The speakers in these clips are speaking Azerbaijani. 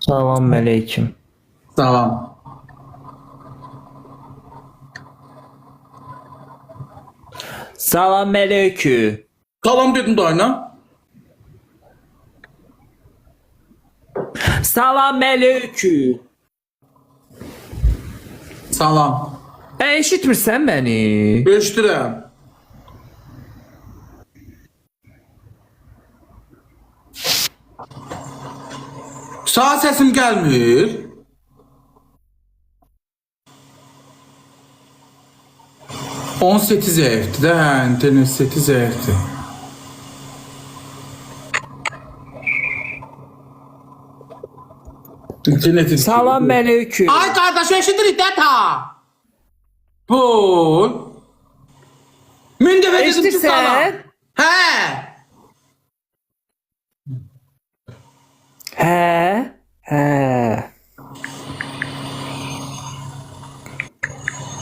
Salam aleyküm. Salam. Salam aleyküm. Salam dedim dayına. Salam aleyküm. Salam. Eşitmirsən məni? Eşidirəm. Sağ sesim gelmir. On seti zayıftı da, internet seti zayıftı. İnterneti Salam aleyküm. Ay kardeş eşidirik de ta. Bul. Min defa dedim ki salam. Eşidirsən? He. Hə, hə.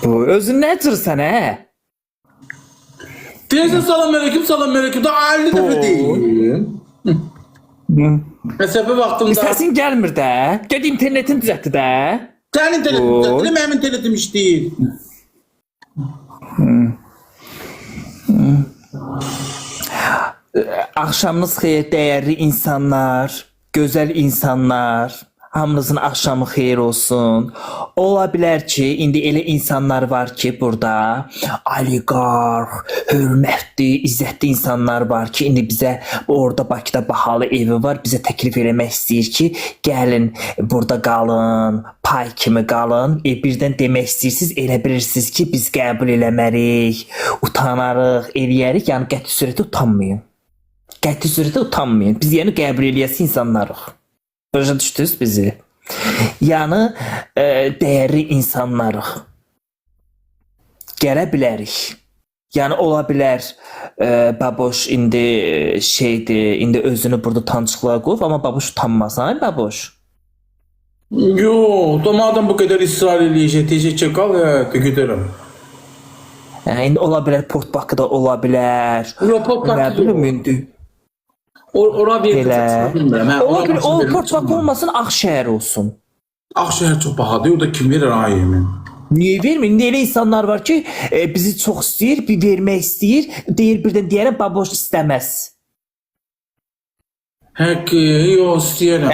Bu özün nə cırsan hə? Deyirsən salam aleyküm da 50 defa deyim. Məsəfə vaxtımda. Səsin gəlmir də. Get internetin düzəltdi də. Sənin internetin düzəltdi, mənim internetim işləyir. Axşamınız xeyir dəyərli insanlar, gözəl insanlar. Hamınızın axşamı xeyir olsun. Ola bilər ki, indi elə insanlar var ki, burada oliqarx, hörmətli, izzətli insanlar var ki, indi bizə orada Bakıda bahalı evi var, bizə təklif eləmək istəyir ki, gəlin burada qalın, pay kimi qalın. Birdən demək istəyirsiniz, elə bilirsiniz ki, biz qəbul eləmərik, utanarıq, eləyərik, yəni qəti surətdə utanmayın. Qəti surətdə utanmayın. Biz yəni qəbul eləyəsi insanlarıq. Başa düşdünüz bizi? Yəni dəyərli insanlarıq. Gələ bilərik. Yəni ola bilər baboş indi şeydir, indi özünü burada tanışlığa qoyub, amma baboş utanmaz, ha baboş? Yox, da madem bu qədər israr eləyəcək, deyəcək ki, qal, gedərəm. İndi ola bilər Port Bakıda ola bilər. Yox, Port Bakı Nə bilim indi. Ora bir bilmirəm. O Port Bakı olmasın, Ağşəhər olsun. Ağşəhər çox bahadır, o da kim verir ayımın? Niyə vermir? İndi elə insanlar var ki, bizi çox istəyir, bir vermək istəyir, deyir birdən deyərəm, baboş istəməz. Həqqi, yox, istəyərəm.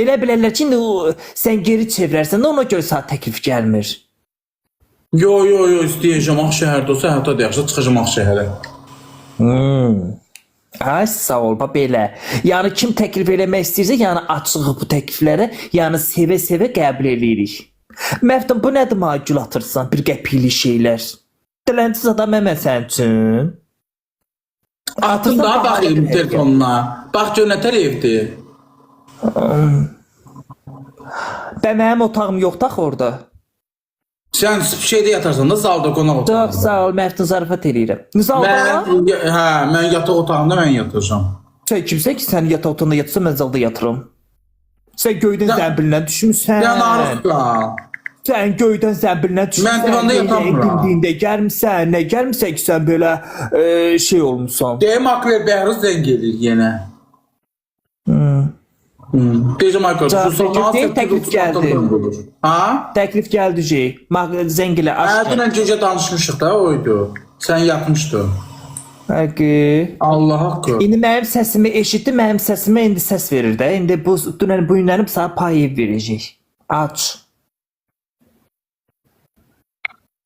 Elə bilərlər ki, indi sən geri çevirərsən də ona görə sənə təklif gəlmir. Yox, istəyəcəm, Ağşəhərdə olsa, hətta da yaxşı çıxacam Ağşəhərə. Ay sağ ol belə. Yəni kim təklif eləmək istəyirsə, yəni açıq bu təkliflərə, yəni sevə-sevə qəbul eləyirik. Məftan bu nədir mənə gül atırsan, bir qəpikli şeylər. Dilənçiz adam mən sənin üçün. Atın daha baxayım telefonuna. Bax gör nə tərəfdir. Mənim otağım yoxdur axı orada. Sən şeydə yatarsan da zalda qonaq otağında. Çox sağ ol, Məftan zarafat eləyirəm. Zalda? Mən yataq otağında mən yatacağam. Sən kimsə ki, sən yataq otağında yatırsan, mən zalda yatıram. Sən göydən zəmbilinə düşmüsən. Sən arıqsan. Sən göydən zəmbilinə düşmüsən. Mən divanda yatamıram. Gündüyündə gəlmirsən, nə gəlmirsən ki, sən belə şey olmuşsan. Deyim Akver Bəhruz zəng edir yenə. Deyəcəm arkadaşlar. Təklif gəldi. Ha? Təklif gəldi şey. Zəng elə aç. Dünən gecə danışmışıq da oydu. Sən yatmışdın. Həqiqi. Allah haqqı. İndi mənim səsimi eşitdi, mənim səsimə indi səs verir də. İndi bu dünən bu günlərim sənə pay verəcək. Aç.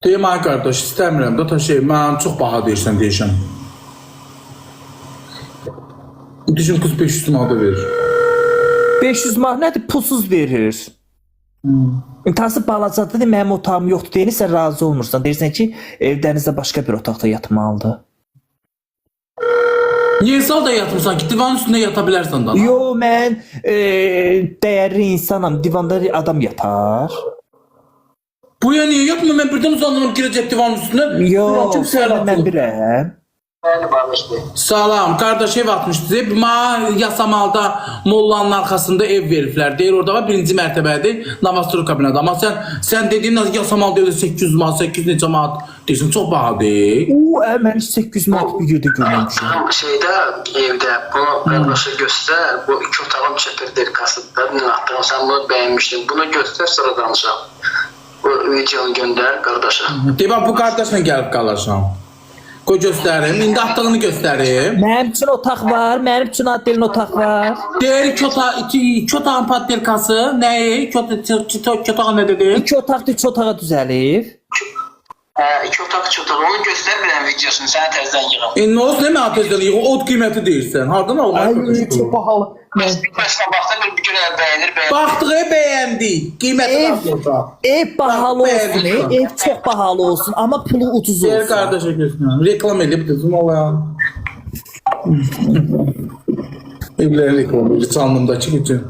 Deyim ay qardaş, istəmirəm da ta şey, mən çox baha deyirsən deyəcəm. Düşün qız 500 manada verir. 500 manat nədir? Pulsuz verir. İntihası balacadır, mənim otağım yoxdur deyir, sən razı olmursan. Deyirsən ki, evdənizdə başqa bir otaqda yatmalıdır. Niyə salda yatmırsan ki, divanın üstündə yata bilərsən da? Yo, mən dəyərli insanam, divanda adam yatar. Bu ya niyə yatmır? Mən birdən uzandım girəcək divanın üstündə. Yo, mən biləm. Bəli, barışdı. Salam, qardaş ev atmışdı. Mənə yasamalda mollanın arxasında ev veriblər. Deyir orada var, birinci mərtəbədir, namazçılıq kabineti. Amma sən dediyin yasamalda evdə 800 manat, 800 necə manat deyirsən, çox bahadır. Mən 800 manat bir yerdə görməmişəm. Şeydə, evdə bunu qardaşa göstər. Bu 2 otağın çepirdirkasıdır. Nə atdın, sən bunu bəyənmişdin. Bunu göstər, sonra danışaq. Bu videonu göndər qardaşa. Deyir, bu qardaşla gəlib qalacam. Qoy göstərim, indi atdığını göstərim. Mənim üçün otaq var, mənim üçün Adelin otaq var. Deyir, iki otağın paddelkası, nəyi? İki otağı nə dedi? 2 otaqda 3 otağa düzəlib. 2 otaq, 2 otaq. Onu göstər bir dənə videosunu, sənə təzdən yığım. Nə olsun, nə mənə tezdən yığın? Od qiyməti deyirsən. Hardan alır? Ay, çox bahalı. Məsələn, baxdın bir gün bəyənir. Baxdığı bəyəndi. Qiyməti baxdırsa. Ev bahalı olsun, ev çox bahalı olsun, amma pulu ucuz Deyir, olsun. qardaşa göstərim. Reklam edib dedim, olayan. Evlərin reklamı, canlımdakı bütün.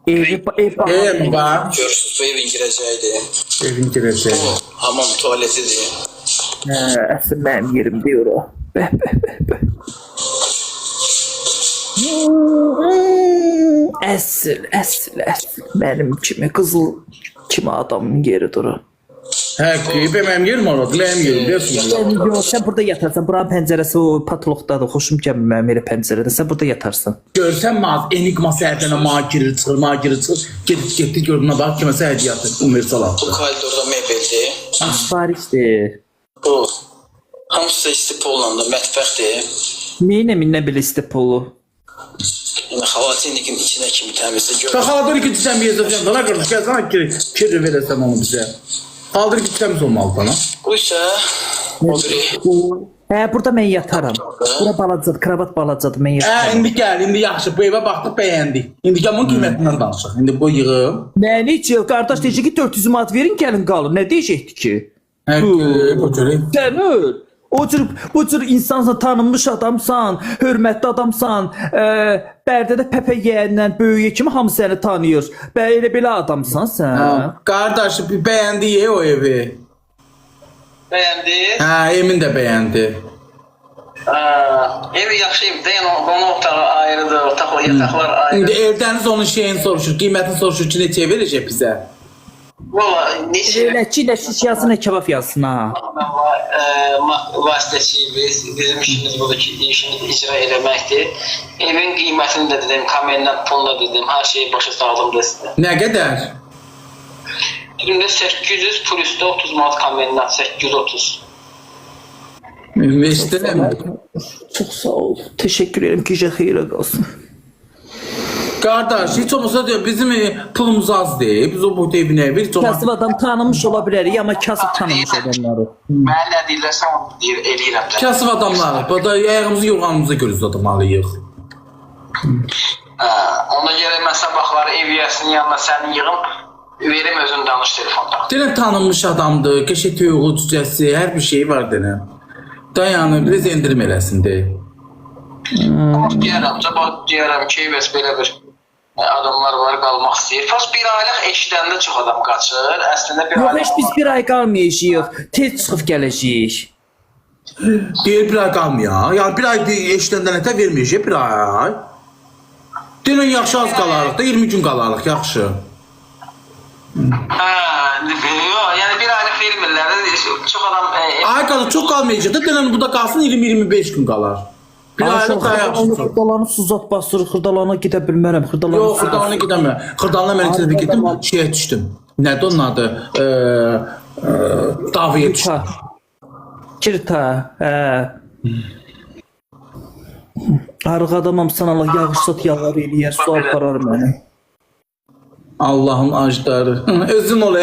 Ev bahalı. Ev var. Görürsüz, bu evin girəcəyidir. Evin girəcəyi. Bu hamam tualetidir. Əsl mənim yerim deyir o. Bəh. Əsl mənim kimi qızıl kimi adamın yeridir o. Həqqi, mənim yerim orada, ləyim yerim, deyirsin. Yox, sən burada yatarsan, buranın pəncərəsi o patoloqdadır, xoşum gəlmir mənim elə pəncərədə, sən burada yatarsan. Görsən enigma səhərdən girir, çıxır. Getdi gördüğünə bax, kiməsə hədiyyatı, universal Bu altı. koridorda mebeldir. Sifarişdir. Bu hamısı istipollanda mətbəxdir. Minə belə istepolu. Yəni xalatinlikin içinə kimi təmizdir. Gör. Xaladır ki, sən bir yazacaqsan, dana qardaş, gəlsən, kiri verəsən onu bizə. Xaladır ki, təmiz olmalı bana. Bu isə o biri. Burada mən yataram. Bura balacadır, kravat balacadır, mən yataram. İndi gəl, indi yaxşı, bu evə baxdıq, bəyəndik. İndi gəl bunun qiymətindən danışaq. İndi bu yığım. Nə içil, qardaş deyəcək ki 400 manat verin, gəlin qalın. Nə deyəcəkdi ki? Həqqi, bu görək. Sən öl. Bu cür insansan, tanınmış adamsan, hörmətli adamsan, Bərdədə Pəpə yeyəndən böyüyə kimi hamı səni tanıyır. Elə belə adamsan sən. Qardaş, bəyəndi o evi. Bəyəndi. Emin də bəyəndi. Evi yaxşı evdə, yəni onun otağı ayrıdır, yataqlar ayrı. İndi evdəniz onun şeyini soruşur, qiymətini soruşur ki, neçəyə verəcək bizə? Valla neçə Elə ki, ilə şiş yazsın, nə kebab yazsın ha. vasitəçiyiz, bizim işimiz budur ki, işimizi icra eləməkdir. Evin qiymətini də dedim, kamerindən pulunu da dedim, hər şeyi başa saldım da sizə. Nə qədər? Dedim də 800 plus da 30 manat kamerindən, 830. Eşidirəm. Çox sağ ol. Təşəkkür edirəm ki, xeyrə qalsın. Qardaş, heç olmasa diyor, bizim pulumuz az deyil. Biz o boyda evinə bir çox... Kasıb adam tanınmış ola bilərik, amma kasıb tanınmış adamları. Mən nə deyirləsəm, onu eləyirəm. Kasıb adamlar, bu da ayağımızı yorğanımıza görə zadamalıyıq. Ona görə mən sabahları ev yiyəsinin yanına səni yığım, verim özün danış telefonda. Deyilən tanınmış adamdır, qəşək toyuğu, cücəsi, hər bir şey var deyilən. Dayanı, biraz endirim eləsin deyil. Deyərəm ki, bəs belə bir adamlar var, qalmaq istəyir. Fas bir aylıq eşidəndə çox adam qaçır. Əslində bir Yox, aylıq... heç biz bir ay qalmayacağıq. Tez çıxıb gələcəyik. Deyir, bir ay qalmıyor. Yəni, bir ay eşidəndə nətə verməyəcək, bir ay. Deyilən, yaxşı az qalarıq da, 20 gün qalarıq, yaxşı. Yəni bir aylıq vermirlər. Çox adam... Ay qalır, çox qalmayacaq da, deyilən, bu da qalsın 20-25 gün qalar. Bir aylıq daha yaxşı. Xırdalanı suzat basır, xırdalana gedə bilmərəm. Yox, xırdalana gedəmə. Xırdalana mən içədə getdim, şeyə düşdüm. Nədir onun adı? Davaya düşdüm. Kirta, Arıq adamam sana Allah yağışsat yağar eləyər, su aparar məni. Allahın acdarı. Özün ol,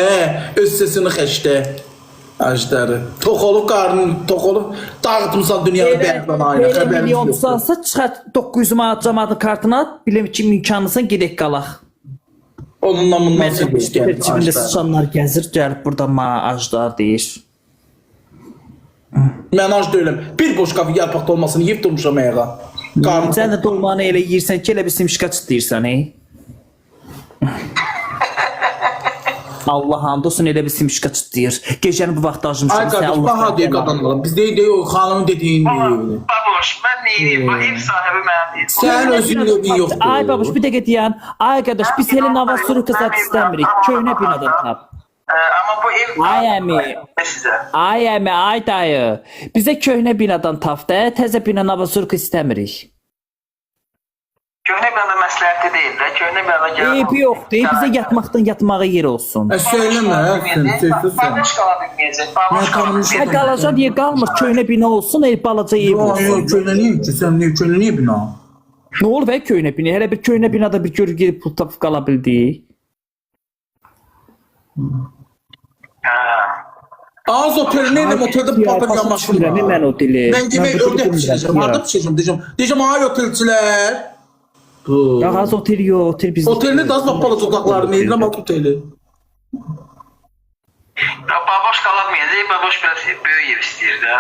öz sesini xəşdə. Acdarı. Tox olub, qarnın tox olub, dağıtmışsan dünyanı bərdən ayına, xəbərimiz Milyon yoxdur. salsa çıxart 900 manat camaatın kartına at, biləm ki imkanlısan gedək qalaq. Onunla bundan Cibində sonra sıçanlar gəzir, gəlib burada mənə acdar deyir. mən ac deyiləm. Bir boş qafı yarpaqda olmasını yiyib durmuşam ayağa. Sən də dolmanı elə yiyirsən ki, elə bir simşka çıtlayırsan, Allah hamd olsun elə bir simişka çıtlayır. Gecəni bu vaxt acımışam. Ay qardaş, baha deyil qadınlara. Biz deyil o xanımın dediyin deyil. Baboş, mən neyim? Bu ev sahibi mənim deyil. Sən özünün evin yoxdur. Ay babuş bir dəqiqə deyən. Ay qardaş biz elə Navasuru qızat istəmirik. Köhnə binadan tap. Amma bu ev Ay əmi. sizə. Ay əmi, ay dayı. Bizə köhnə binadan tap da, təzə bina Navasuru istəmirik. Köhnə binada məsləhəti deyil də. Köhnə binada gəlir. Eybi yoxdur. Bizə yatmaqdan yatmağa yer olsun. Söyləmə, sən sözsüzsən. Baboş qala bilməyəcək. Baboş qala bilməyəcək. Ay qalacaq niyə qalmır? Köhnə bina olsun, el balaca ev olsun. Köynəliyim ki, sən niyə köynəliyə bina? Nə olur və köhnə bina? Hələ bir köhnə binada bir gör gedib pul tapıb qala bildik. Az otelini ilə oteldə papaq yanmaşım var. Mən o dili. Mən demək ördək pişirəcəm, harada pişirəcəm deyəcəm, ay otelçilər. Ya az otel yox, otel bizdə. Otelini də az balaca otaqları, neyirəm alt oteli. Baboş qala bilməyəcək. Baboş biraz böyük ev istəyir də.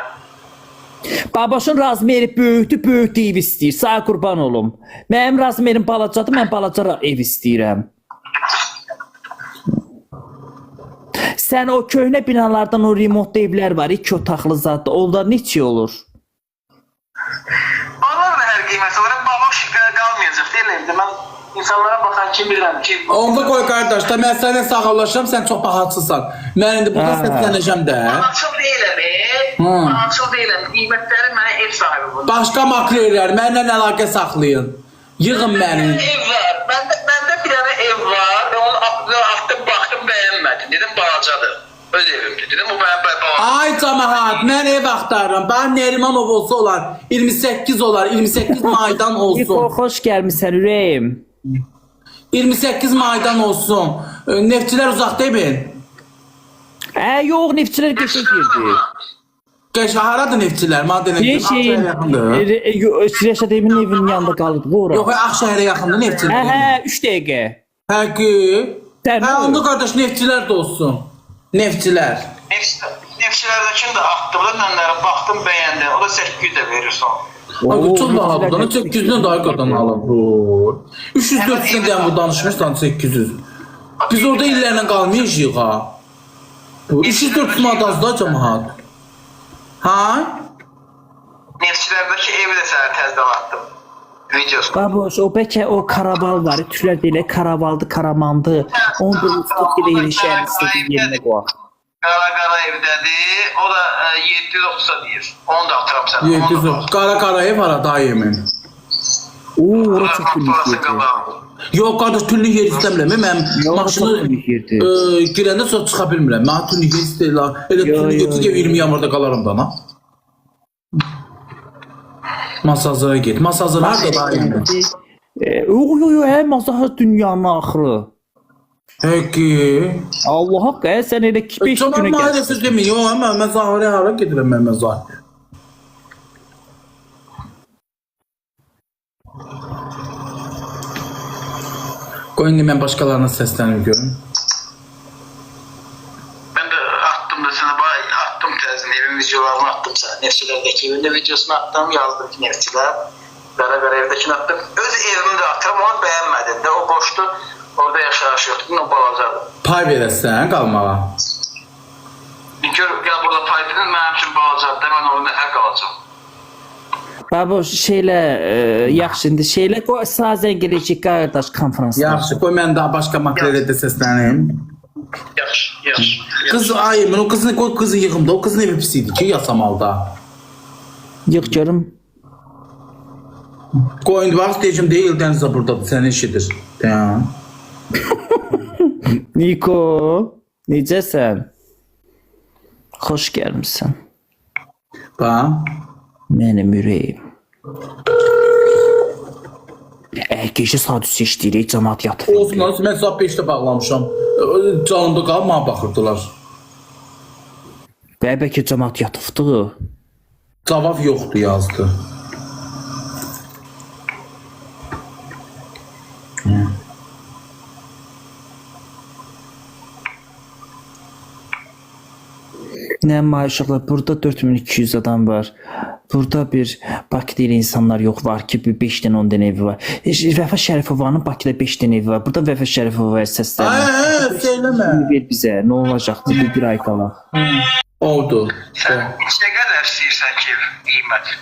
Babaşın razmeri böyükdür ev istəyir. Sağ qurban olum. Mənim razmerim balacadır, mən balaca ev istəyirəm. Sən o köhnə binalardan o remontda evlər var, 2 otaqlı zadda. Onlar neçə olur? Onlar da hər qiyməti var. Baboş qalmayacaq deyil evdə. Mən insanlara baxan kim bilirəm ki... Onda qoy qardaş da, mən sənə sağollaşam, sən çox bahaçısan. Mən indi burada səslənəcəm də. Bahaçıl deyiləm, bahaçıl deyiləm. Qiymətləri mənə ev sahibi bunlar. Başqa makrellər, mənlə əlaqə saxlayın. Yığın məni. Ev var. Məndə bir dənə ev var. Onu atdım, baxdım, bəyənmədim. Dedim, balacadır. Öz evimdir. Dedim, bu mənim balacadır. Ay cəmaət, mən ev axtarıram. Bana Nerimanov olsa olar, 28 olar, 28 maydan İko, olsun. xoş gəlmisən ürəyim. 28 maydan olsun. Neftçilər uzaq deyin. Yox, neftçilər qəşə girdi. Qəşə haradır neftçilər? Madənə Ne şeyin, Reşadimin evinin yanında qalıb, ora. Yox, Ağşəhərə yaxındır neftçilər. 3 dəqiqə. Həqi. Sən Onda qardaş neftçilər də olsun. Neftçilər. Nefçilərdəkini də atdım da mənlərə baxdım, bəyəndim. O da 800 də verir son. Abi çok bahalı. Bana 800'den daha kadın alır. 300-400'den bu danışmışsan 800. Biz orada illərlə qalmayacağıq ha. 300-400 manat az da cəmaət. Ha? Nefçilərdəki evi də sənə təzdən attım. Videosu. Baboş, o bəlkə o karaval var, türlər deyilə karavaldı, karamandı. Onu da uçluq ilə ilişən istədiyi yerinə qoyaq. Qara evdədir. O da 730 deyir. Onu da atıram sənə. 700. Qara ev var daha yemin. Ora çox gülmüşdür. Yox qardaş, tüllü yer istəmirəm. Mən maşını girəndə sonra çıxa bilmirəm. Mən tüllü yer istəyirəm. Elə tüllü götür 20 yanvarda qalaram da. Masajlara get. Masajlar harada daha yemin. Yox, masaj dünyanın axırı. Peki. Allah haqqı, sən elə 5 günə Tamam, gəlsən. maalesef demeyin. Yox, mən zahirə hara gedirəm mən zahirə. Qoy indi mən başqalarına səslənib görüm. Ben de attım da sana attım tezini, evin videolarını attım sana. Nefçilerdeki evin de videosunu attım, yazdım ki nefçiler. Qara evdekini attım. Öz evimi de attım, onu beğenmedin de. O boştu, orada yaşayış yoktu, o balacadı. Pay verəsən qalmağa. Gör, gel burada pay dedin, benim için balacadı da, ben orada nefər qalacağım. Baba şeylə, yaxşı indi şeylə qoy sazən gələcək qardaş konferansda. Yaxşı, qoy mən daha başqa makreldə də səsləneyim. Yaxşı. Qız, ay, mən o qızını qoy qızı yığımda. O qızın evi pis idi ki, yasamalda. Yığ görüm. Qoy indi bax, deyəcəm, deyil, dənizə buradadır, səni eşidir. Deyəm. Niko, necəsən? Xoş gəlmisən. Bax. Mənim ürəyim. Gecə saat 3 işləyirik, cəmaat yatır. Olsun, mən saat 5-də bağlamışam. Canımda qalıb, mənə baxırdılar. Bəlkə cəmaat yatıbdı. Cavab yoxdur, yazdı. Nə maşallah, burada 4200 adam var. Burada bir Bakıda elə insanlar yox var ki, 5 dənə 10 dənə evi var. Vəfa Şərifovanın Bakıda 5 dənə evi var. Burada Vəfa Şərifova səslənir. Söyləmə. Ver bizə, nə olacaqdı bir ay qala. Oldu. Sən neçə qədər istəyirsən ki qiymət?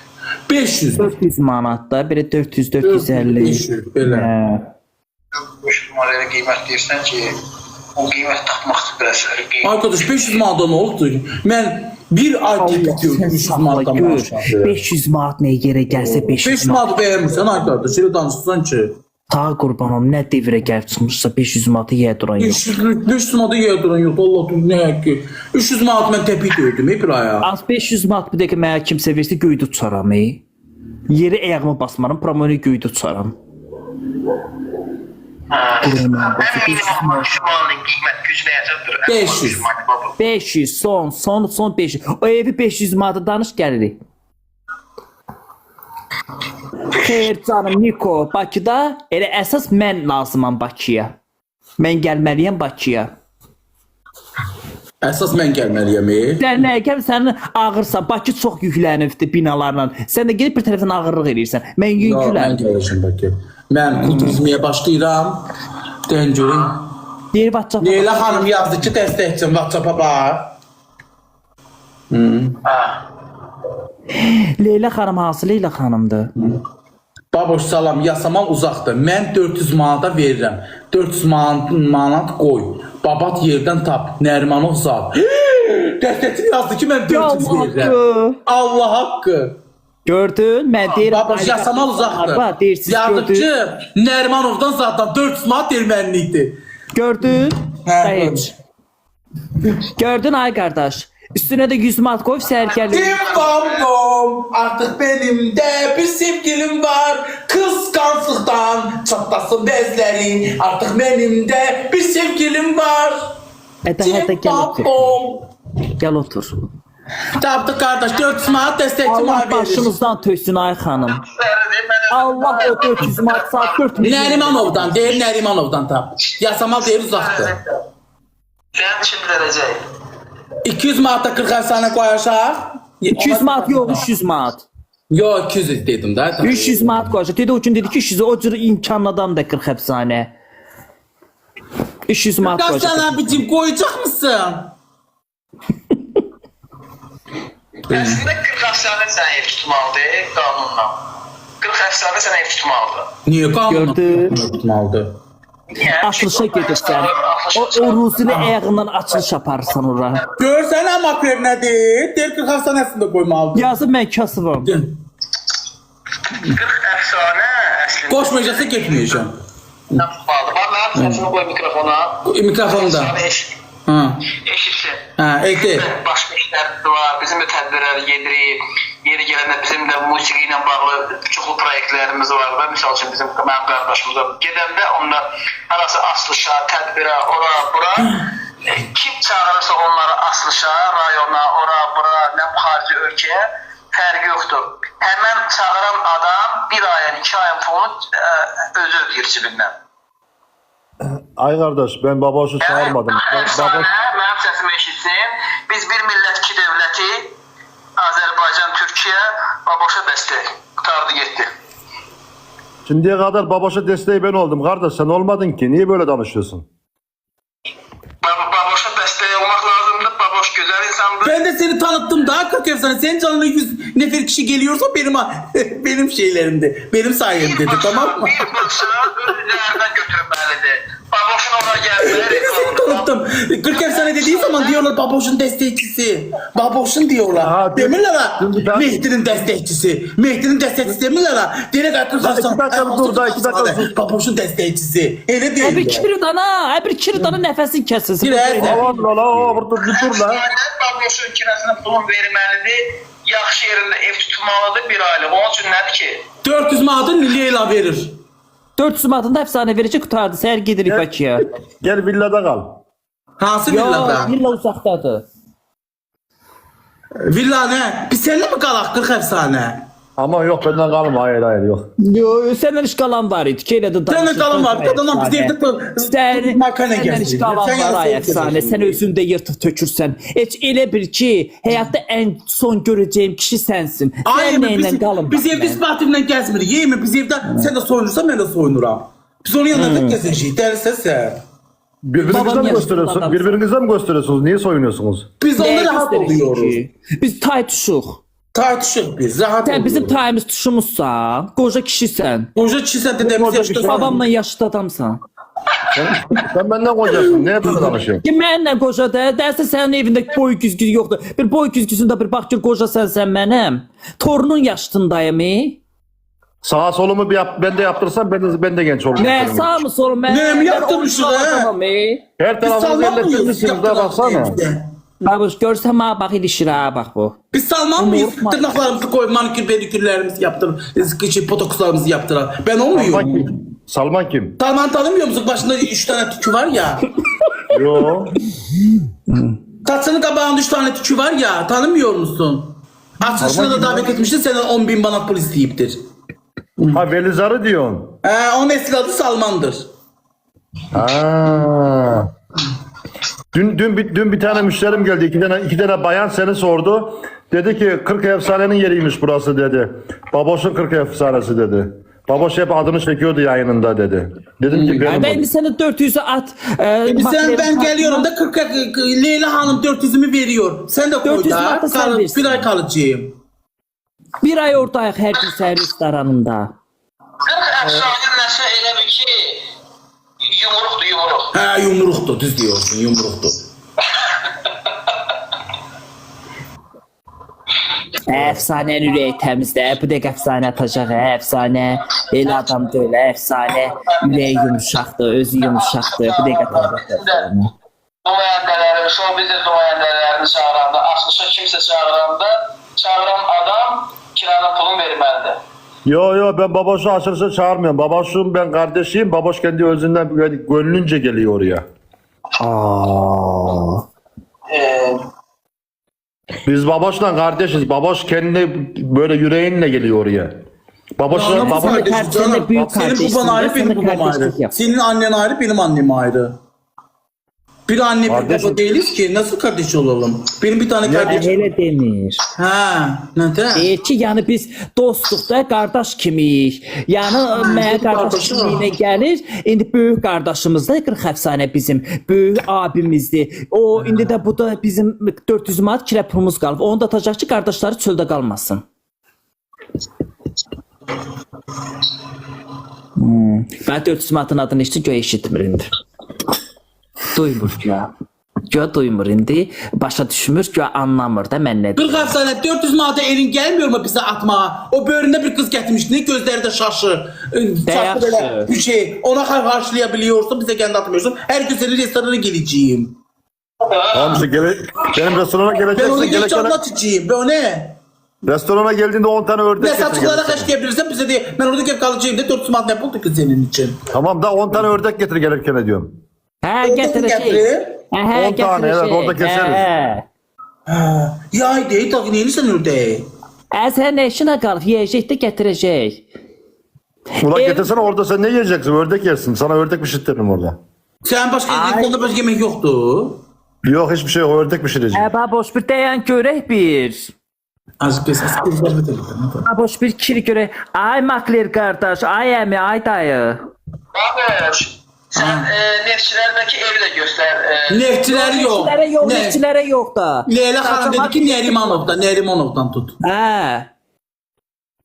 500. 400 manat da, belə 400, 450. 500 belə. 500 manata qiymət deyirsən ki, o qiymət tapmaq biraz qiymət. Arkadaş 500 manata nə oldu? Mən bir ay tepki gördüm 500 manata maaş. 500 manat nəyə yerə gəlsə 500 500 manata vermirsən arkadaş. Elə danışırsan ki. Ta qurbanım, nə devrə gəlib çıxmışsa 500 manatı yer duran yox. 500 manata yer duran yox. Allah nə ki. 300 manat mən tepki gördüm bir aya. Az 500 manat bir dəqiqə mənə kimsə versə göydə uçaram. Yeri ayağıma basmaram, promonu göydə uçaram. Minimum maksimalın qiymət gücü nəyə çatdırır? 500. 500, son 500. O evi 500 manata danış gəlirik. Xeyr canım Niko, Bakıda elə əsas mən lazımam Bakıya. Mən gəlməliyəm Bakıya. Əsas mən gəlməliyəm. Sən nə gəlm sənin ağırsan. Bakı çox yüklənibdi binalarla. Sən də gedib bir tərəfdən ağırlıq edirsən. Mən Mən yükləndim. gələcəm Bakı. Mən kulturizmiyə başlayıram. Dən görün. Deyir WhatsApp. Leyla xanım yazdı ki, dəstəkçim WhatsApp-a bax. Leyla xanım hansı Leyla xanımdır? Baboş salam, yasamal uzaqdır. Mən 400 manata verirəm. 400 manat qoy. Babat yerdən tap. Nərimanov zat. Dəstəkçi yazdı ki, mən 400 verirəm. Allah haqqı. Gördün? Mən deyirəm. Baboş yasamal uzaqdır. Deyirsiz Yazdı gördün. ki, Nərimanovdan zatdan 400 manat vermənlikdir. Gördün? Hə, Heç. Gördün ay qardaş. Üstüne de 100 manat koy sərkəli. Dim bam bom, artık benim de bir sevgilim var. Kıskançlıktan çatlasın bezlerin. Artık benim de bir sevgilim var. Hadi Dim gel bam otur. bom. Gel otur. Tapdı kardeş 400 manat destekçi Allah var verir. başınızdan töksün ay xanım. Allah o 400 manat saat 4 milyon. Nərimanovdan, deyir Nərimanovdan tap. Yasamal deyir uzaqdır. Sənin üçün verəcək. 200 manata 40 əfsanə qoyacaq. 200 manat yok 300 manat. Yo 200 dedim da. 300 manat koyacak. Dedi o gün dedi ki 300 o cür imkanlı adam da 40 həbsane. 300 manat koyacak. Qəfsan abicim qoyacaq mısın? Əslində 40 əfsanə sən ev tutmalıdır qanunla. 40 əfsanə sən ev tutmalıdır. Niyə qanunla Gördün. tutmalıdır? Açılışa gedirsən. O ruzili ayağından açılış yaparsan ora. Görsən ha makrev nədir? Deyir 40 əfsanəsində qoymalıdır. Yazıb mən kasıbam. 40 əfsanə əslində. Qoşmayacaqsa getməyəcəm. Tutmalıdır. Bax, mənim səsini qoy mikrofona. Mikrofonda. Ha. Eşitsin. Ha, ekle. Başqa işlər var. Bizim də tədbirlər gedirik. Yeri gələndə bizim də musiqi ilə bağlı çoxlu proyektlərimiz var da. Misal üçün bizim mənim qardaşımız var. Gedəndə onda arası Aslışa, tədbirə, ora, bura. Kim çağırırsa onları Aslışa, rayona, ora, bura, nə xarici ölkəyə fərqi yoxdur. Həmən çağıran adam bir ayın, 2 ayın pulunu özü ödəyir cibindən. Ay kardeş ben babaşı çağırmadım. Mənim səsimi eşitsin. Biz bir millət, iki dövləti, Azərbaycan, Türkiyə, baboşa dəstək. Qutardı getdi. Şimdiye kadar babaşa desteği ben oldum. Kardeş sen olmadın ki. Niye böyle danışıyorsun? Baboşa dəstək olmaq lazımdır. Baboş gözəl insandır. Ben de seni tanıttım daha 40 əfsanə. Senin canına 100 nefer kişi geliyorsa benim şeylerimde. Benim sayemdedir, tamam mı? Bir qılsa özlərdən götürməlidir. Baboşun ora gəlməli. Tanıttım. 40 əfsanə dediği zaman diyorlar Baboş'un destekçisi. Baboş'un diyorlar. Ha, Demirler ha. şimdi ben- Mehdi'nin destekçisi. Mehdi'nin destekçisi demirler ha. Direkt 40 iki dakika dur da, iki dakika sus. Baboş'un destekçisi. Öyle Bir değil. kiridana, bir kiridana nefesin kesilsin. Direkt. Aman la burada bir dur la. Baboşun kirasını pulun verməlidir. Yaxşı yerində ev tutmalıdır bir aylıq. Onun üçün nədir ki? 400 manatı Leyla verir. 400 manatında efsane verecek qutardı. Səhər gedirik Bakıya. Gel villada kal. Hansı Yo, villada? villa uzaqdadır. Villa ne? Biz seninle mi kalak 40 əfsanə? Ama yok benden kalma. Hayır yok. Yo, səndən iş qalan var idi ki, elə də Sənin qalan var. Qadınlar biz evdə makana Səndən iş qalan var ay əfsanə. Sən özündə yırtıq tökürsən. Heç elə bil ki, həyatda ən son görəcəyim kişi sənsin. Ay, Sən nəylə qalın? biz evdə sportivlə gəzmirik. Yeymi biz evdə sən də soyunursan, mən də soyunuram. Biz onun yanında da gəzəcəyik. Dəlisən sən. Birbirinize mi gösteriyorsunuz? Birbirinize mi gösteriyorsunuz? Niye soyunuyorsunuz? Biz onda rahat oluyoruz. Biz tay tuşuq. Tartışıq biz, rahat Sən oluyoruz. bizim tayımız tuşumuzsan, qoca kişisən. Qoca kişisən dedəmiz yaşda. Babamla yaşlı adamsan. Sen benden kocasın. Niye böyle danışıyorsun? Ki mənlə qoca da, dərsə sənin evində boy güzgü yoxdur. Bir boy güzgüsündə bir bax ki, qoca sən mənim. Torunun yaşındayım. Sağa solumu ben de yaptırsam ben de genç olurum. Nə sağ mı solum mən? Nə yaptırmışıq ha? Her tarafını belirtmişsiniz de baksana. Babuş görsən ha bax ilişir ha bax bu. Biz Salman mıyız? Unutma. Tırnaklarımızı koy, manikür, pedikürlerimizi yaptırır, botokslarımızı yaptıran. Ben Salman olmuyorum. kim? Salman kim? Salman tanımıyor musun? Başında 3 tane tükü var ya. Yo. Tatsının kabağında 3 tane tükü var ya. Tanımıyor musun? Açılışına da davet etmiştin. Senden 10.000 bana polis deyiptir. Ha Velizar'ı diyorsun. Onun eski adı Salman'dır. Ha. Dün bir tane müşterim geldi. İki tane bayan seni sordu. Dedi ki 40 efsanenin yeriymiş burası dedi. Baboş'un 40 efsanesi dedi. Baboş hep adını çekiyordu yayınında dedi. Dedim ki benim. Ben indi sənə 400'ü at. Ben geliyorum da 40 Leyla Hanım 400'ümü veriyor. Sen de koy 400 da. manatı sen versin. Bir ay kalıcıyım. Bir ay oradayıq hər gün səhər restoranında. 40 əfsanə nəsə elə bir ki, yumruqdur, yumruq. Ha yumruqtu, düz diyorsun yumruqtu. Əfsanənin ürəyi təmizdir. Bu dəqiqə əfsanə atacaq. Əfsanə elə adam deyil. Əfsanə ürəyi yumuşaqdır, özü yumuşaqdır. Bu dəqiqə atacaq. Nümayəndələrini, show biznes nümayəndələrini çağıranda, açılışa kimsə çağıran adam kiranın pulunu verməlidir. Yo ben Baboş'u açılışa çağırmıyorum. Baboş'un ben kardeşiyim. Baboş kendi özünden gönlünce geliyor oraya. Biz Baboş'la kardeşiz. Baboş kendi böyle yüreğinle geliyor oraya. Baboş'la Baboş Sen de büyük Senin kardeşsin. baban ayrı, benim Sana babam ayrı. kardeşlik yap. Senin annen ayrı, benim annem ayrı. Bir anne bir Kardeşim. baba değiliz ki. Nasıl kardeş olalım? Benim bir tane Ya, kardeşim. elə demir. Ha, neden? Deyir ki, yəni biz dostuq da, qardaş kimiyik. Yəni mənə qardaş qardaşım. kimiyinə gəlir. İndi böyük qardaşımız da 40 əfsanə bizim böyük abimizdir. O indi də bu da bizim 400 manat kirə pulumuz qalıb. Onu da atacaq ki, qardaşları çöldə qalmasın. Ben 400 manatın adını işte göğe eşitmir indi. Duymur ya. Göğe duymur indi. Başa düşmür, göğe anlamır da mən nə 40 efsane 400 manata elin gelmiyor mu bize atma? O böğründe bir kız getirmiş. Ne gözleri de şaşı. Çarptı böyle bir şey. Ona karşılayabiliyorsun. Bize kendi atmıyorsun. Her gün senin restorana geleceğim. Tamam işte benim restorana Ben onu geleceksin. geç Gelirken anlatacağım. Ben o ne? restorana geldiğinde 10 tane ördek Ne getir. satıklara gelirken. kaçlayabilirsen bize de ben orada gelip kalacağım de 400 manat ne bulduk ki senin için? Tamam da 10 tane ördek getir gelirken diyorum. Hə, gətirəcək. getirir. Hə, 10 tane, evet, orada keseriz. Ha. Ya değil tabii neyini sen orada? Sən nə işinə qalıb? Yeyəcək də gətirəcək. Ulan Ev- getirsene orada sen ne yiyeceksin? Ördek yersin. Sana ördek pişirtirim orada. Sen başka Ay. konuda başka yemek yoktu. Yok hiçbir şey yok. Ördek pişireceğim. Boş bir dayan görək bir. Azıcık pes azıcık. Boş bir kiri görək. Ay makler qardaş, ay əmi, ay dayı. Abi sen neftçilerdeki evi de göster. Neftçileri yok. Neftçilərə yox, Ne? neftçilərə yox da. Leyla Hanım dedi ki Nerimanov'dan tut. Hə.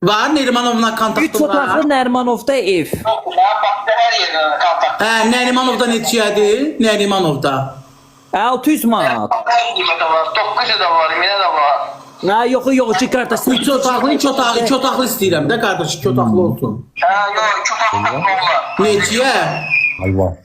Var Nerimanov'la 3 kontaktım var. otaqlı Nərmanovda ev. Baktı her yerine kaltak. Nerimanov'da neçiyədir? Nerimanov'da. 600 manat. 900 de var, 900 de var, 1000 de var. Ha, yox, ki qardaş. 3 otaqlı, 2 otaqlı istəyirəm də qardaş, 2 otaqlı olsun. Ha yok, çok haklı var. Neçiyə? Hayvan.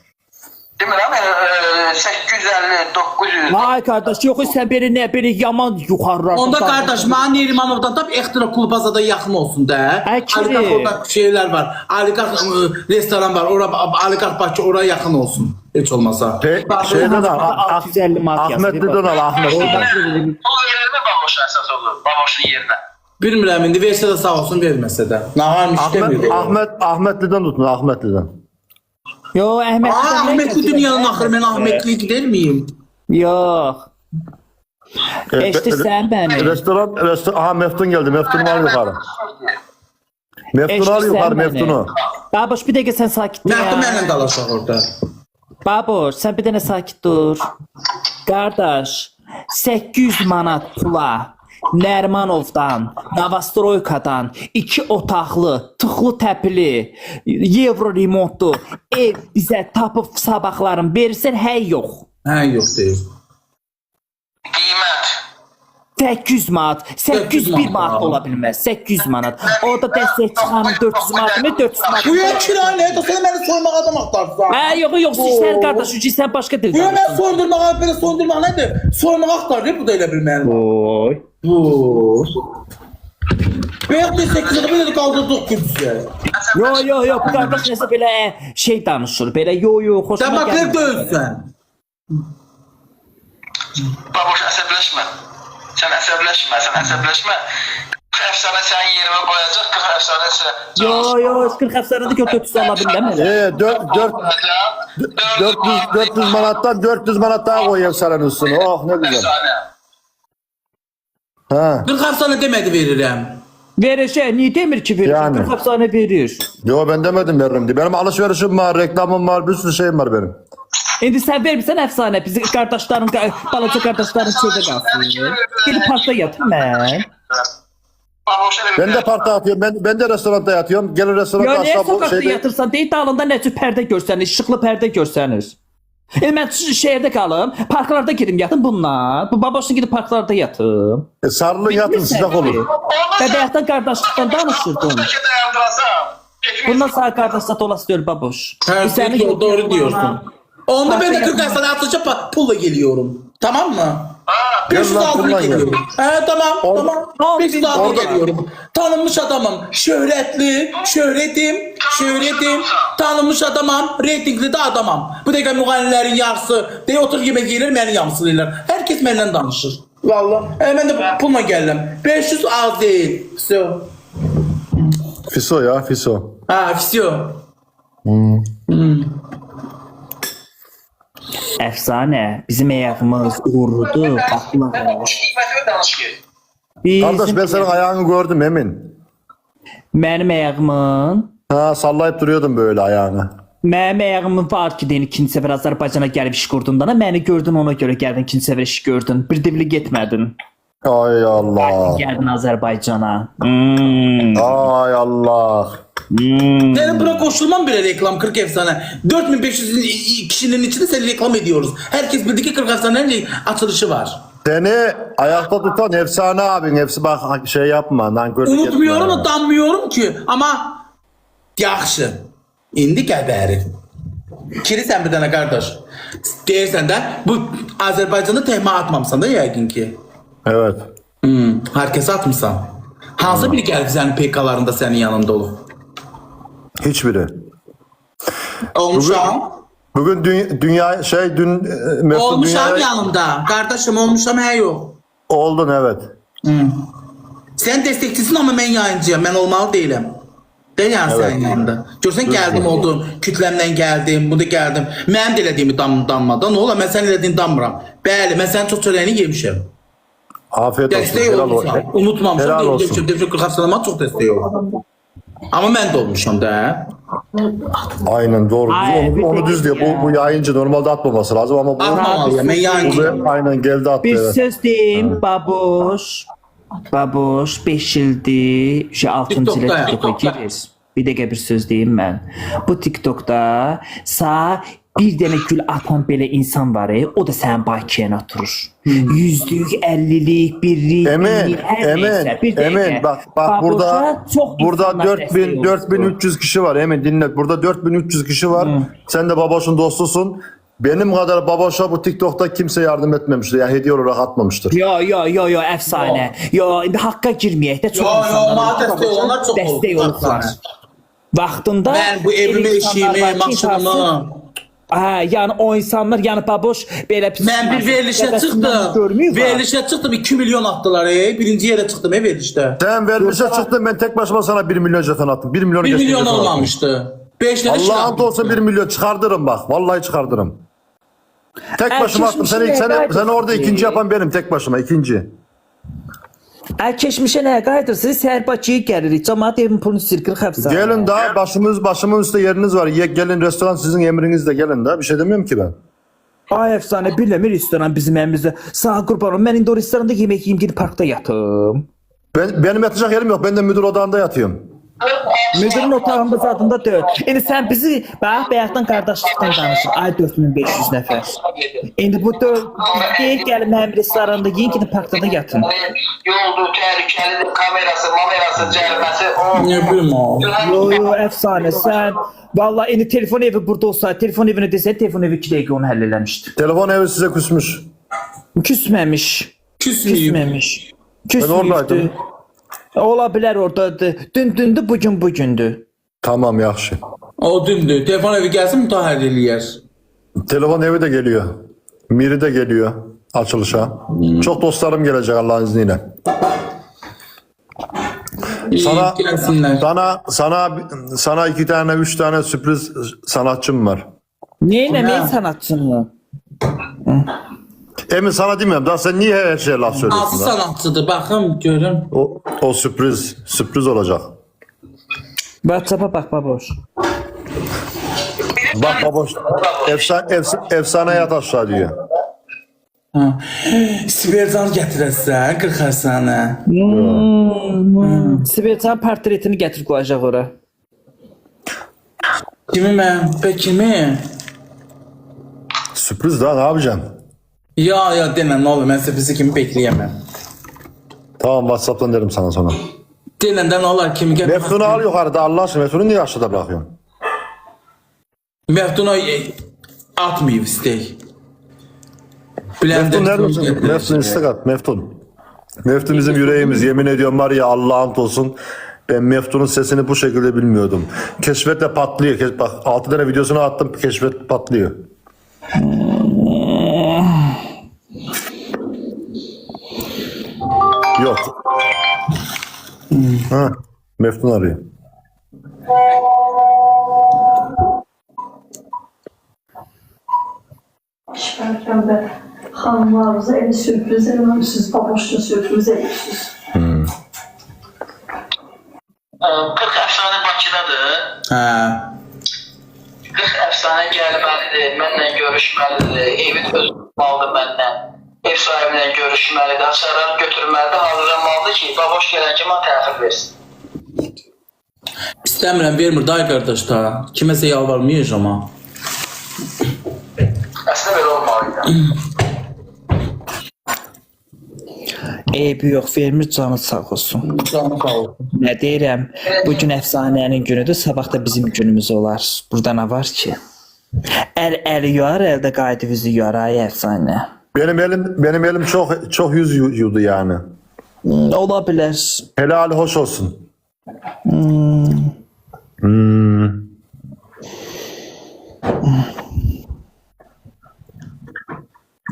Değil mi lan? 850, 900. Ay qardaş, yox sən biri nə biri yaman yuxarılar. Onda qardaş, mənə Nerimanov'dan tap Extra Kulbazada yaxın olsun da. Ay, kiri. Aligarh orada şeylər var. Aligarh restoran var. Ora Aligarh Bakı oraya yaxın olsun. Heç olmasa. Şeyden al. 650 manat Ahmetli'den al. Ahmetli'den. O yerine Baboş'a esas olur. Baboş'un yerine. Bilmirəm indi versə də sağ olsun, verməsə də. Naharmış demiyor. Ahmetli'den tutun Ahmetli'den. Yo Əhməd. Ahmetli dünyanın axırı, mən Ahmetli'yi gider miyim? Yox. Eşitirsən bəni? Restoran, aha Meftun geldi. Meftun'u al yukarı. Meftun'u al yukarı, Meftun'u. Baboş bir dəqiqə sən sakit dur Məxdum ya. mənlə dalaşaq orada. Baboş sən bir dənə sakit dur. Qardaş 800 manat pula Nərmanovdan, Novostroykadan 2 otaqlı, tıxlı təpili, Euro remontlu ev bizə tapıb sabahların verirsən, hey yox. Hə, yox deyil. Qiymət. 800 manat, 801 manat ola bilməz, 800 manat. Orada dəstək çıxanın 400 manat mı, 400 manat. Bu ya kira nə? Sən məni soymaq adam axtarsan. Hə, yox, sən qardaş, sən başqa dil Bu ya mən danışırsan. soyundurmağa, belə soyundurmaq nədir? Soymaq axtarır, bu da elə bilməyəm. Oy. Bu. Bəyək də 8 belə də qaldırdıq gücüsə. Yo, bu qardaş nəsə belə şey danışır, belə yo, xoşuma Dəməklər gəlmir. döyülsən. Baboş əsəbləşmə. Sən əsəbləşmə. Əfsanə sənin yerimə qoyacaq, 40 əfsanə isə... Yo, 40 əfsanədə gör 400 ala bilməm. 400 manattan 400 manat daha koy efsanenin üstüne. Oh ne güzel. Ha. 40 əfsanə demədi verirəm. Verir niye demir ki verir? Yani. 40 əfsanə verir. Yo ben demedim veririm diye. Benim alışverişim var, reklamım var, bir sürü şeyim var benim. İndi sən vermirsən əfsanə, bizim qardaşların, balaca qardaşların çöldə qalsın. Gelip parkda yatın mən. Baboş elə Ben de parkta yatıyorum, ben de restoranda yatıyorum. Gelin restoranda Ya niyə aşağı bu sokaqda şeyde... yatırsan? Deyil dalında nə cür pərdə görsənir, işıqlı pərdə görsənir. Mən şehirdə qalım, parklarda girim yatım bununla. Bu baboşun gidip parklarda yatım. Sarılın yatın sıcak olur. Və bayaqdan qardaşlıqdan danışırdın. dayandırasam. Bundan sağ qardaşla dolas diyor baboş. Hə, doğru diyorsun. Onda ben de 40 əfsanə atınca pulla geliyorum. Tamam mı? 500 Gel lan, altını pulla geliyorum. gel. Tamam. 500 altını geliyorum. Tanınmış adamım. Şöhretim. Tanınmış adamım. Reytingli de adamım. Bu dakika müğənnilərin yarısı. Deyə otur yemək yeyirlər, məni yamsılayırlar. Herkes məndən danışır. Vallahi. Mən də pulla gəldim. 500 az değil. Все. Fiso ya, Fiso. Ha, все. Əfsanə, bizim ayağımız uğurludu, qapılar. Qiymətini danış ki. Kardeş ben senin ayağını gördüm Emin. Mənim ayağımın, Ha sallayıp duruyordun böyle ayağını. mənim ayağımın var ki, deyin ikinci səfər Azərbaycana gəlib iş qurdun da, məni gördün ona görə gəldin ikinci səfər iş gördün. Bir divli getmədin. Ay Allah. Gəldin Azərbaycana. Ay Allah. Senin buna koşulman bile reklam 40 efsane. 4500 kişinin içinde seni reklam ediyoruz. Herkes bildi ki 40 efsanenin açılışı var. Seni ayakta tutan efsane abin. Hepsi bak şey yapma. Nankörlük Unutmuyorum, etme. utanmıyorum ki. Ama yaxşı. İndi gəbəri. Kirisən bir dənə qardaş. Deyirsən də bu Azərbaycanda tehma atmamısan da yəqin ki. Evet. Herkese atmısan. Hansı biri gəlib sənin PK-larında sənin yanında olur? Hiçbiri. Olmuşam. Bugün dünya şey dün Mesut Olmuşam dünyaya yanında. Kardeşim olmuşam hə yox. oldun evet. Sen destekçisin ama ben yayıncıyım. Ben olmalı değilim. Değil yani Evet. senin yanında. Görsen geldim oldum. Kütlemden geldim. Bu da geldim. Mənim də elədiyimi dammadan. Ne ola? Mən sən elədiyin dammıram. Bəli, mən sənin çox çörəyini yemişim. Afiyet olsun. Dəstək Helal olmuşam. olsun. Unutmamışam. Helal Deyim, olsun. Devşik Qırxafsalama çox dəstək olmuşam. Ama mən də olmuşam da. Aynen doğru. Ay, Onu düz diyor. Bu yayıncı normalde atmaması lazım ama bu Atmamalıyım. Ben yayıncıyım. bu aynen geldi attı. Bir Evet. söz deyim, baboş. Baboş 5 ildir, 6-cı ilə TikTokda. TikTok'a girir. Bir dəqiqə bir söz deyim mən. Bu TikTok'da sağ bir dənə gül atan belə insan var, o da sənin bakiyən oturur. Yüzlük, 50'lik, birlik, Emin, hər neysə, bir dəqiqə. Emin bak Babuşa çok burada insanlar dəstək 4000 olsun. 4300 kişi var Emin dinle. Burada 4300 kişi var. Sen de Baboş'un dostusun. Benim kadar Baboş'a bu TikTok'ta kimse yardım etmemiştir. Yani hediye olarak atmamıştır. Yo, əfsanə. Yo, indi haqqa girməyək də çox Yo, insanlar. mənə dəstək olanlar çox dəstək olub. olublar. Vaxtında Ben bu evimi, elə insanlar eşiğimi, var ki, maşınımı. Yəni o insanlar, yəni baboş belə pis. Mən bir verilişə çıxdım. Verilişə çıxdım 2 milyon atdılar. Birinci yerə çıxdım verilişdə. Sen verilişe çıktın, ben tek başıma sana 1 milyon jeton attım. 1 milyon 1 geçti milyon jeton attım. olmamışdı. 5 lira Allah'ın çıkardım. olsun 1 milyon çıkardırım bak. Vallahi çıkardırım. Tek başıma attım. Seni orada ikinci yapan benim tek başıma ikinci. Keçmişə nəyə qayıdırsınız? Səhər Bakıya gəlirik. Cəmaət evin pulunu sirkir xəfsə. Gelin daha başımın üstte yeriniz var. Gelin restoran sizin emrinizde gelin daha. Bir şey demiyorum ki ben. Ay əfsanə, bilmir restoran bizim əmrimizdə. Sağ qurban olum. Mən indi o restoranda yemək yeyim, gidip parkda yatım. Benim yatacak yerim yok. Ben de müdür odağında yatıyorum. Müdürün otağında zadında 4. İndi sən bizi, bax, bayaqdan qardaşlıqdan danışır. Ay 4500 nəfər. İndi bu 4 deyil gəlin mənim restoranda yiyin, gidip parkda da yatın. Yoldu, tehlikelidir, mamerası, cəriməsi. Ne bileyim o. Yo, əfsanə, sən... Vallahi indi telefon evi burada olsa, telefon evine desən, telefon evi 2 dəqiqə onu həll eləmişdi. Telefon evi size küsmüş. Küsməmiş. Küsmeyeyim. Küsməmiş. Ben oradaydım. Küsmüşdü. Ola bilər oradadır. Dündür, bugündür. Tamam yaxşı. O dündü. Telefon evi gelsin mütahhir eləyər. Telefon evi de geliyor. Miri de geliyor açılışa. Çok dostlarım gelecek Allah'ın izniyle. Sana, gelsinler. sana 2 tane 3 tane sürpriz sanatçım var. Neynəmək sanatçını? Emin sana demiyorum. Daha sen niye her şeye laf söylüyorsun? Nasıl Lan? sanatçıdır bakın görün. O sürpriz olacak. WhatsApp'a bax, baboş. Bak baboş. Efsane yat aşağı diyor. Ha. Sibercan gətirəsən 40 həsənə. Sibircan portretini gətir qoyacaq ora. Kimi mən? Peki kimi? Sürpriz daha ne yapacağım? Ya denən nə olur mən sizi kimi bekləyəməm. Tamam WhatsApp'tan derim sana sonra. Denən də nə olar kimi gətirməz. Meftun'u al yukarıda Allah aşkına. Meftun'u niye aşağıda bırakıyorsun? Meftuna atmayıb istək. Meftun neredesin? Meftun istek at. Meftun. Meftun bizim yüreğimiz. Yemin ediyorum var ya Allah'a ant olsun. Ben Meftun'un sesini bu şekilde bilmiyordum. Keşfetle patlıyor. Bak 6 tane videosunu attım. Keşfet patlıyor. Yok. Ha, Meftun arıyor. Şərkəmdə xanımlarımıza elə sürpriz eləməmişsiniz, baboşda sürpriz eləmişsiniz. 40 əfsanə Bakıdadır. Hə. 40 əfsanə gəlməlidir, mənlə görüşməlidir, evi aldı məndən. Ev sahibinlə görüşməlidir, hasarları götürməlidir, hazırlamalıdır ki, baboş gələn kimi təxir versin. İstəmirəm vermir day qardaş da. Kiməsə yalvarmayacağım ha. Əslində belə olmalıydı. Eybi yox, vermir, canı sağ olsun. Canı sağ olsun. Nə deyirəm, bugün əfsanənin günüdür, sabah da bizim günümüz olar. Burada nə var ki? Əli yuar, əldə qaydı yüzü yuar, ay əfsanə. Benim elim çok yüz yudu yani. Ola bilər. Helali hoş olsun.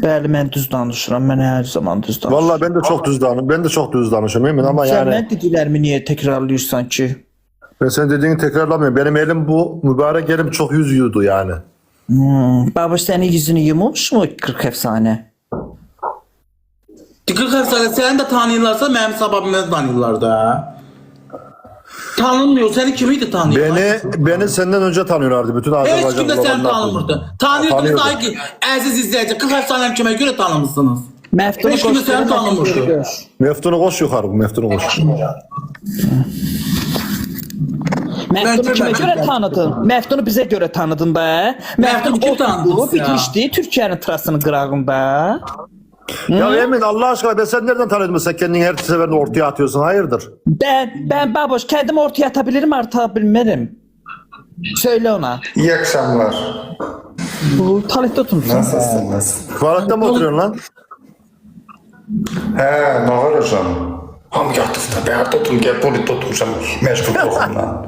Bəli, mən düz danışıram, mən hər zaman düz danışıram. Vallahi ben de çok düz danışıyorum Emin ama Sən yani mən dediklərimi niyə təkrarlayırsan ki? ben senin dediğini tekrarlamıyorum. Benim elim bu mübarek elim çok yüz yudu yani. Baboş sənin yüzünü yumulmuş mu 40 əfsanə? 40 həsənə səni də tanıyırlarsa mənim sababımı tanıyırlar da. Tanınmıyor. Seni kimiydi tanıyorlar? Beni senden önce tanıyorlardı. Bütün Hiç Azerbaycan kimse seni tanımırdı. Tanıyordunuz Tanıyordu. daha ki əziz izleyici 40 həsənəm kimə görə tanımırsınız? Məftunu Hiç kimse seni tanımırdı. Meftunu koş yukarı. Meftunu koş. Məftunu kimə görə tanıdın? Məftunu bizə görə tanıdın da. Məftunu kim tanıdınız ya? Bitmişdi Türkiyənin trasının qırağında. Ya Emin Allah aşkına ben sen nereden tanıyordun? Sen kendini her seferinde ortaya atıyorsun. Hayırdır? Ben baboş kendimi ortaya atabilirim, atabilirim. Söyle ona. İyi akşamlar. Bu talihte oturmuşsun. Nasılsınız? Tuvalette mi oturuyorsun lan? He, Nağır hocam. Ham yatdıqda, bəyərdə oturum, gəl polit oturmuşam, məşğul qoxumdan.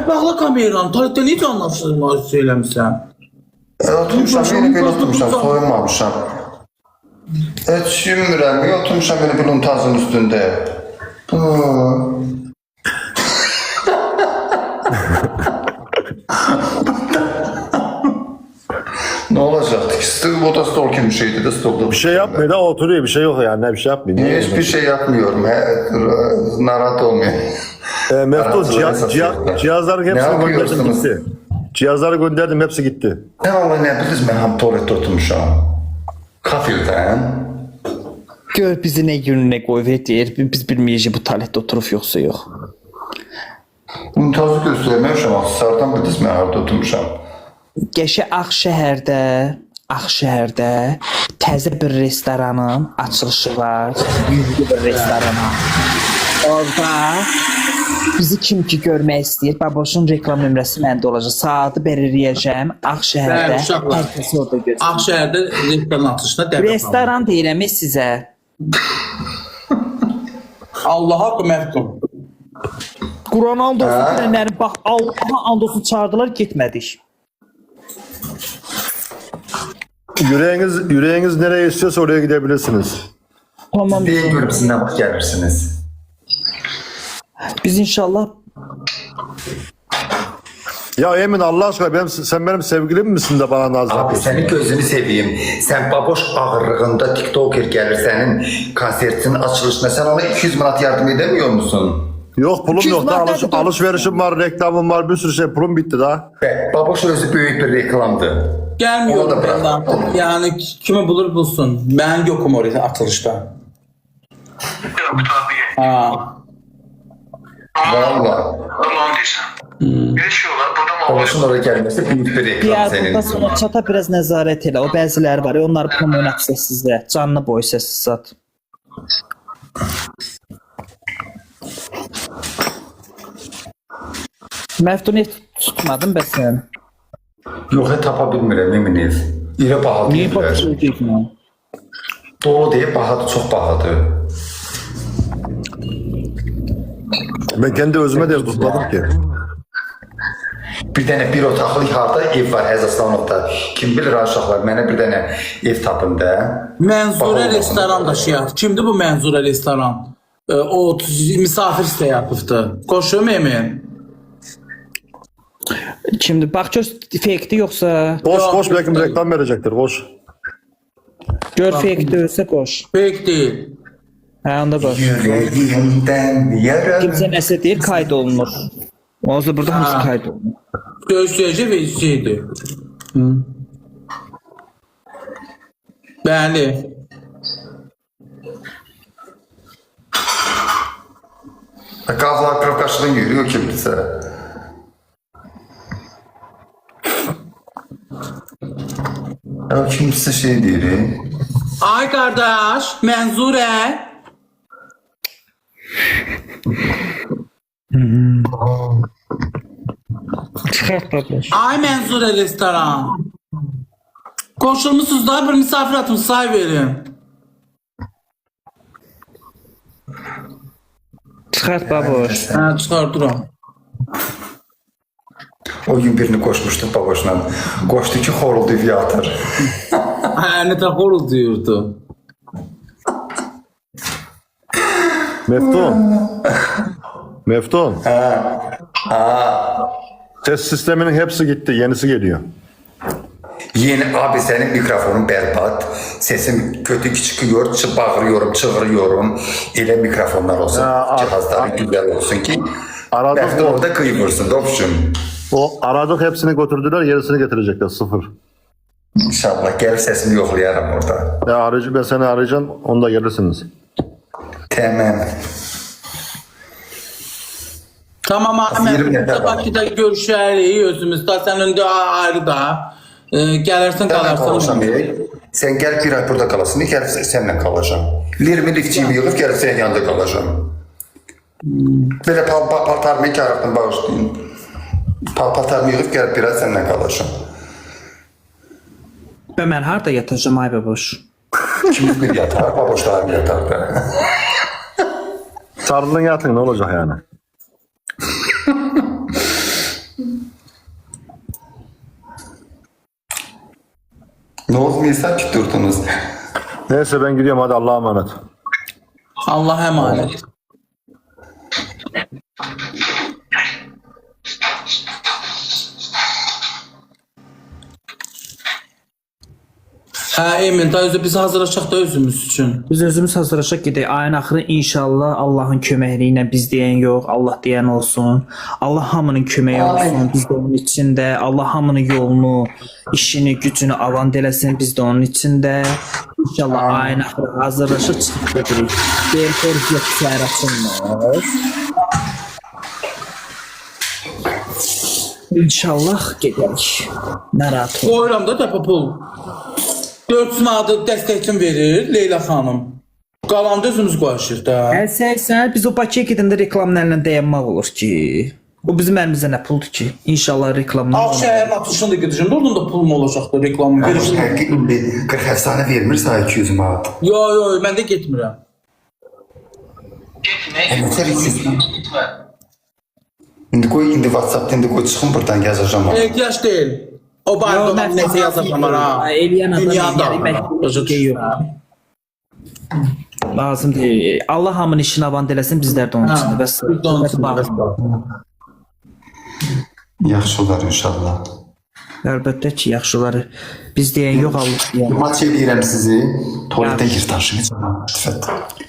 Bağla kameranı. Tarihte niye anlaşılmaz söylemişsən? Oturmuşam, yine belə oturmuşam, soyunmamışam. Düşünmürəm, oturmuşam belə bir untazın üstündə. Ne olacaktı ki? O da stol gibi bir şeydi de stolda. Bir şey yapmıyor da oturuyor, bir şey yok yani, ne bir şey yapmıyor. Niye? Hiçbir şey yapmıyorum. Narahat olmuyor. Meftun, cihazların Ne hepsini gönderdim yapıyorsunuz? gitti. Cihazları gönderdim, hepsi gitti. Ne valla ne biliriz, ben hem tuvalette oturmuşam. Kafirden. Gör bizi ne gününe koy ve deyir. Biz bilməyəcək bu talətdə oturub yoxsa yox. Untazı göstermemişim, sardan biliriz, ben harada oturmuşam. Qəşə Ağşəhərdə təzə bir restoranın açılışı var. Yüklü bir restorana. Orada bizi kim ki görmək istəyir, Baboşun reklam nömrəsi məndə olacaq. Saatı belirləyəcəm. Ağşəhərdə Bəli, uşaqlar. hər kəs orada görsün. Ağşəhərdə restoran açılışına dəvət alın. Restoran deyirəm sizə. Allah haqqı məhdum. Quran andolsun deyənlərin bax Allaha andolsun çağırdılar, getmədik. Yüreğiniz nereye istiyorsa oraya gidebilirsiniz. Tamam. Deyin görüp siz ne vakit gelirsiniz. Biz inşallah Ya Emin Allah aşkına sen benim sevgilim misin de bana naz Abi yapıyorsun? senin gözünü seveyim. Sen baboş ağırlığında TikToker gelir senin konsertinin açılışına. Sen ona 200 manat yardım edemiyor musun? Yok pulum 200 yok da manat alışverişim var, reklamım var, bir sürü şey, pulum bitti daha. Ve baboş özü büyük bir reklamdı. Gəlmiyorum Onu da bırak. benden. Yani kimi bulur bulsun. Ben yokum oraya açılışta. Yok tabii. Ha. Valla. Allah'ın deyirsən. Bir şey olar, burada mı Baboşun oraya gelmesi büyük bir reklam senin Diyarbakırda için. sonra çata biraz nəzarət elə. O bəziləri var. Onları promoylat sizdə. Canlı boy səssiz sat. Məftun et tutmadın bəs sən. Yok tapa bilmirəm emin ev. İrə bahalı Niyə deyirlər. baxıyorsun? Dolu deyib bahadır, çox bahadır. Ben kendi özüme de tutmadım ki. Bir dənə bir otaqlı harda ev var Həzəslanovda. Kim bilir aşağılar mənə bir dənə ev tapın da. Mənzurə Bax, restoran da şey yaptı. Kimdi bu Mənzurə restoran? O misafir site yapıbdı. Qoşum Emin. Kimdir? Bax gör fake'di yoxsa Boş belki bir reklam verecektir, boş. gör fake deyilsə qoş. Pek değil. Hə, onda qoş. Yüreğimdən yara. Kimsə nəsə deyir, kayd olunur. Onsuz burada hamısı Ha. kayd olunur. Göstərici ve şeydi. Bəli. Qazlar qırqaşlığın yürüyor kimsə. Ya kimsə şey deyir. Ay kardeş, Mənzurə. Çıxart qardaş. Ay Mənzurə restoran. Qoşulmuşsunuz da bir misafir atın say verin. Çıxart baboş. Ha çıxardıram. O gün birini koşmuştuk baboşla. Koştu ki xoruldu viatır. Ha ne de horul diyordu. Meftun. Ses sisteminin hepsi gitti, yenisi geliyor. Yeni abi senin mikrofonun berbat. Sesim kötü çıkıyor, bağırıyorum, çığırıyorum. Elə mikrofonlar olsun, cihazları güzel olsun ki. Aradık Belki mı? orada kıyıvırsın dostum. O aradık hepsini götürdüler, yenisini getirecekler, sıfır. İnşallah gelip sesimi yoklayarım orada. Ya arayıcı, ben seni arayacağım, onda gelirsiniz. Tamam. Tamam Yerim Ahmet. yeter bana. Bakıda görüşərik özümüzdə. Sən öndə ayrı da. Gəlirsən Sen qalarsan. Sen gel bir ay burada kalasın, gel seninle kalacağım. Lirimi lifçiyimi yığıp gel senin yanında kalacağım. Böyle paltarımı karıktım bağışlayın. Paltarımı yığıp gel bir ay seninle kalacağım. Və mən harda yatacağam ay baboş? İkimiz bir yatar, baboşlarım yatar da. Sarılın yatın, ne olacak yani? Ne olmuyorsa ki durdunuz. Neyse ben gidiyorum, hadi Allah'a emanet. Allah emanet. Hə, Emin, da özü biz hazırlaşaq da özümüz üçün. Biz özümüz hazırlaşaq gedək. Ayın axırı inşallah Allahın köməkliyi ilə biz deyən yox, Allah deyən olsun. Allah hamının köməyi olsun. Biz də onun içində. Allah hamının yolunu, işini, gücünü avant eləsin. Biz də onun içində. İnşallah ayın axırı hazırlaşıb çıxıb gedirik. Deyir, xeyr, yox, səhər açılmır. İnşallah gedək. Narahat ol. Qoyuram da dəpə pul. 400 manatı dəstəkçim verir Leyla xanım. Qalanda özümüz qoyuşuq da. Sən biz o Bakıya gedəndə reklamlarla dayanmaq olur ki. O bizim əlimizdə nə puldur ki? İnşallah reklamlar. Ağ şəhərin atışında gedəcəm. Oradan da pulum olacaq da reklamı Ama verir. həqiqi indi 40 əfsanə vermir sana 200 manat. Yo, mən də getmirəm. Gitme. İndi koy, indi WhatsApp'ta indi koy, çıxın buradan yazacağım. Ehtiyaç deyil. O barda mən nəsə yazacağam ha. Eləyən adam Dünyada. başa düşüyor. Lazım deyil. Allah hamının işini avant eləsin, bizlər də onun içində. Bəs Biz də onun içində. Yaxşı olar inşallah. əlbəttə ki, yaxşıları biz deyən yox, Allah deyən. Maç edirəm sizi. Tuvalete gir taşıyacağım. Lütfen.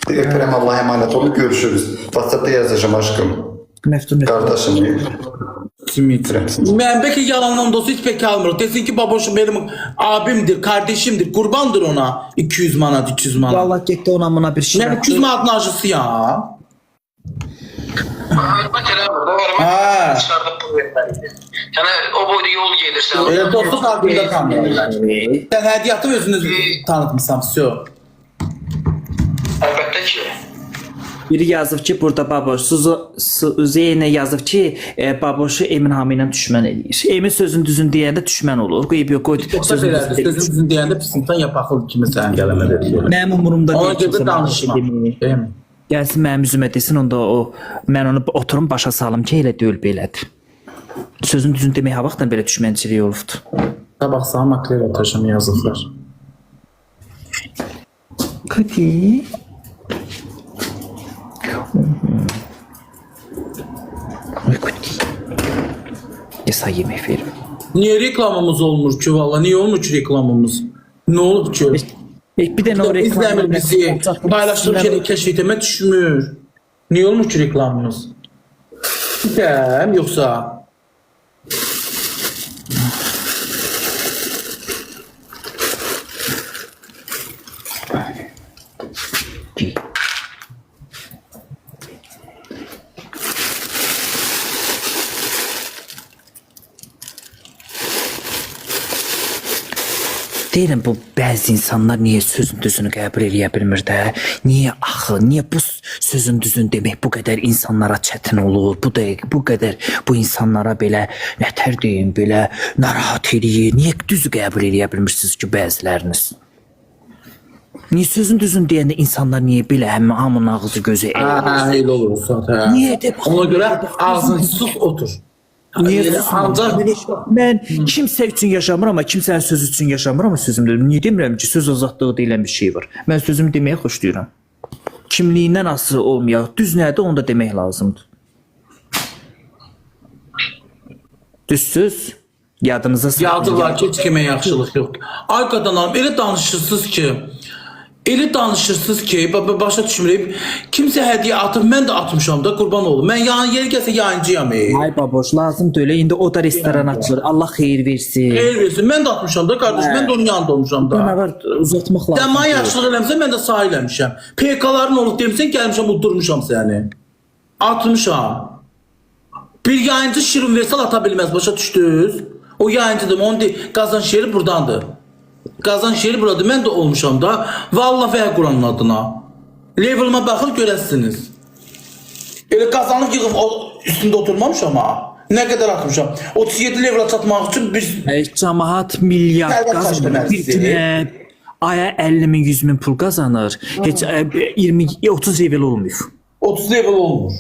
Öpürəm, Allah'a emanet olun, görüşürüz. WhatsApp'ta yazacağım aşkım. Məftun Kardeşim. Dimitri. Mən bəlkə yalandan dostu heç pek almır. Desin ki baboşum benim abimdir, kardeşimdir. Kurbandır ona. 200 manat, 200 manat. Allah getdi ona buna bir şey. Mən 200 manatın acısı ya. Hürmet eləmir də, Ha. vermə. Dışarıda pul verməliydi. Yəni o boyda yol gedirsən. Elə dostluq qalbində tanıyırlar. Sən hədiyyatı özünüz tanıtmısan, всё. Əlbəttə ki. Biri yazıb ki, burada baboş, Zeynə yazıb ki, baboşu Emin Hami ilə düşmən eləyir. Emin sözün düzün deyəndə düşmən olur. Qoyub yox, qoydu. Yoxsa belədir, sözünüzün deyəndə pisintan yapaqlı kimi sən gələnə deyir. Mənim umurumda Ona deyil. görə kimsə danışma. mənə demir. Değil mi? Gəlsin mənim üzümə desin, onda o mən onu oturum başa salım ki, elə deyil belədir. Sözün düzün demək ha vaxtdan belə düşmənçilik olubdu. Sabah sağ makler atacağım yazıqlar. Kati. Ay kati. Yasa yemək verim. Niye reklamımız olmur ki valla? Niye olmuş ki reklamımız? Ne olub ki? Bir də o İzləmir bizi. Paylaşdığım şeyi keşfetime düşmür. Niye olmuş ki reklamımız? Gidəm yoksa? Deyirəm bu bəzi insanlar niyə sözün düzünü qəbul eləyə bilmir də? Niyə axı, niyə bu sözün düzün demək bu qədər insanlara çətin olur? Bu qədər bu insanlara belə nətər deyim, belə narahat eləyir. Niyə düzü qəbul eləyə bilmirsiniz ki bəziləriniz? Niyə sözün düzün deyəndə insanlar niyə belə hamının ağzı gözü eğilir? Elə olur zaten. Niyə də Ona görə ağzını sus otur. Niyə Ancaq mən kimsə üçün yaşamıram, amma kimsənin sözü üçün yaşamıram, amma sözümdə. Niyə demirəm ki, söz azadlığı deyilən bir şey var. Mən sözümü deməyə xoşlayıram. Kimliyindən asılı olmayaq. Düz nədir, onu da demək lazımdır. Düzsüz, yadınıza salın. yazıqlar ki, heç kimə yaxşılıq yoxdur. Ay qadanlarım, elə danışırsınız ki, başa düşmürəm. Kimsə hədiyyə atıb, mən də atmışam da, qurban olum. Mən yeri gəlsə yayıncıyam. Ay baboş, lazımdır öyle. İndi o da restoran açılır. Allah xeyir versin. Xeyir versin, mən də atmışam da, qardaş, mən də onun yanında olmuşam da. Nə var, uzatmaq lazım. Sən mənə yaxşılıq eləmişsən, mən də sağ eləmişəm. PK-ların olub demişsən, gəlmişəm, uddurmuşam səni. Atmışam. Bir yayıncı şirin versal ata bilməz, başa düşdünüz? O yayıncıdır, onun qazan şeri buradandır. Qazan şeri buradır, mən də olmuşam da. Vallahi və Quranın adına. Level'ıma baxır görəsiniz. Elə qazanıb yığıb üstündə oturmamışam ha. Nə qədər atmışam. 37 level'a çatmaq üçün bir Cəmaət milyard Sərvət qazanır. taşdı Bir günə aya 50 min, 100 min pul qazanır. Heç 20-30 level olmuyor. 30 level olmur.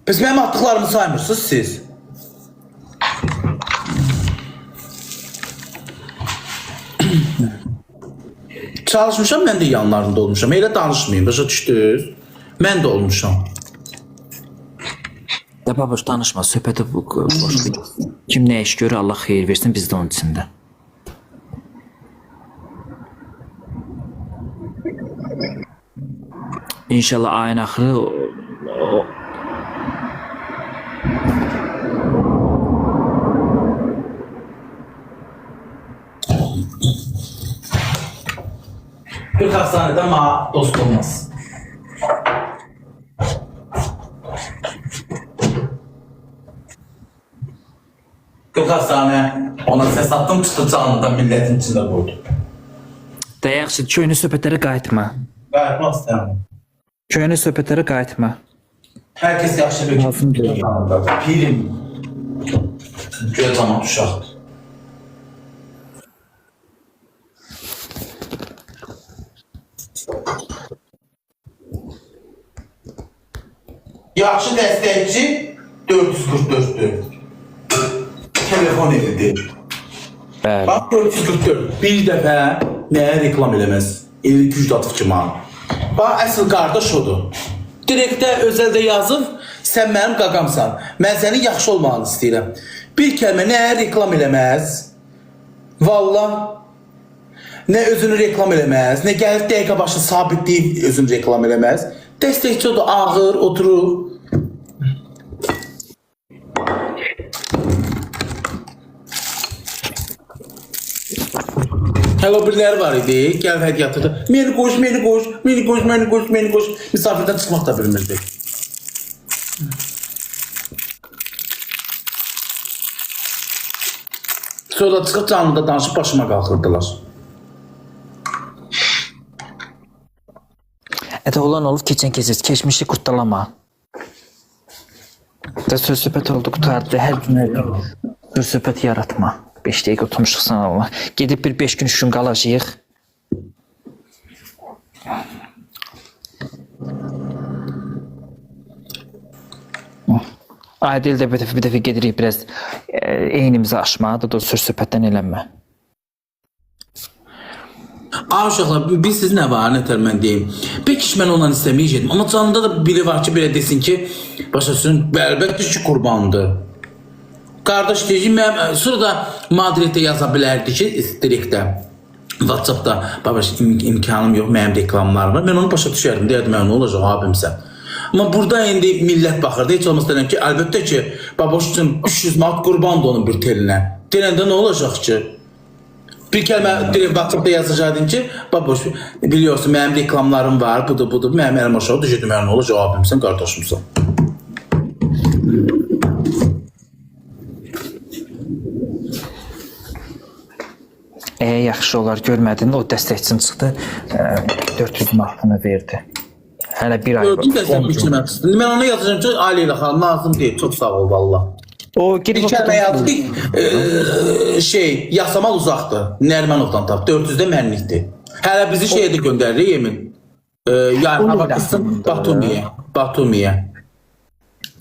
Pes mənim atdıqlarımı saymırsınız siz. Çalışmışam, mən də yanlarında olmuşam. Elə danışmayın, başa düşdünüz? Mən də olmuşam. Da baboş danışma, söhbəti boş ver. Kim nə iş görür, Allah xeyir versin, biz də onun içində. İnşallah ayın axırı Bir hastanede ma dost olmaz. Bir hastane ona ses attım, çıktı canlıdan milletin içinde vurdu. da yaxşı, köhnə söhbətlərə qayıtma. Qayıtmaq istəyirəm. Köhnə söhbətlərə qayıtma. Herkes yaxşı bir Lazım deyil. Pirim. Göz zaman uşaqdır. Yaxşı dəstəkçi 444'dür. Telefon edilir. Bəli. Bak 444 bir dəfə nəyə reklam eləməz? 52 atıb ki man. Bax əsl qardaş odur. Direktə özəldə yazıb sən mənim qaqamsan. Mən sənin yaxşı olmağını istəyirəm. Bir kəlmə nəyə reklam eləməz? Vallah nə özünü reklam eləməz, nə gəlib dəqiqə başı sabitləyib özünü reklam eləməz. Dəstəkçi odur, ağır, oturur. Hello biriləri var idi, gəlib hədiyyə atırdı. Məni qoş, məni qoş, məni qoş, məni qoş, məni qoş. Misafirdən çıxmaq da bilmirdi. Sonra çıxıb canlıda danışıb başıma qalxırdılar. Ədə olan olub, keçən keçir. Keçmişi qurtdalama. Da söz söhbət oldu, qutardı. Hər gün söz söhbət yaratma. 5 dəqiqə oturmuşuq sana Allah. Gedib bir 5 gün 3 gün qalacağıq. Ayda ildə bir dəfə gedirik biraz eynimizi aşmağa, da söz söhbətdən eləmə. Uşaqlar, siz nə var, nətər mən deyim. Peki mən ondan istəməyəcəydim. Amma canında da biri var ki, belə desin ki, başlasın, əlbəttə ki, qurbandır. Qardaş deyəcək, sonra da Madriddə yaza bilərdi ki, direktdə, WhatsAppda, babaş, imkanım yox, mənim reklamlarım var. Mən onu başa düşərdim, deyərdim, mən nə olacaq, abimsən. Amma burada indi millət baxırdı, heç olmaz deyəm ki, əlbəttə ki, babaş üçün 300 manat qurbandır onun bir telinə. Deyəndə nə olacaq ki? Bir kəlmə direkt WhatsAppda yazacaqdın ki, baboş, biliyorsun, mənim reklamlarım var, budur, mənim əlim aşağı düşürdüm, mən nə olacaq, abimsən, qardaşımsan. Yaxşı olar, görmədin, o dəstəkçin çıxdı, 400 manatını verdi. Hələ bir ay var. Gördün dəstək biçilmək istəyir. Mən ona yazacağım ki, Aleyla xanım, lazım deyil, çox sağ ol, valla. O Bir kəlmə yazdı, Yasamal uzaqdır, Nərmanovdan tap, 400-də mənlikdir. Hələ bizi şeyə də göndərir, yemin. Yəni, hava qısım Batumiyə.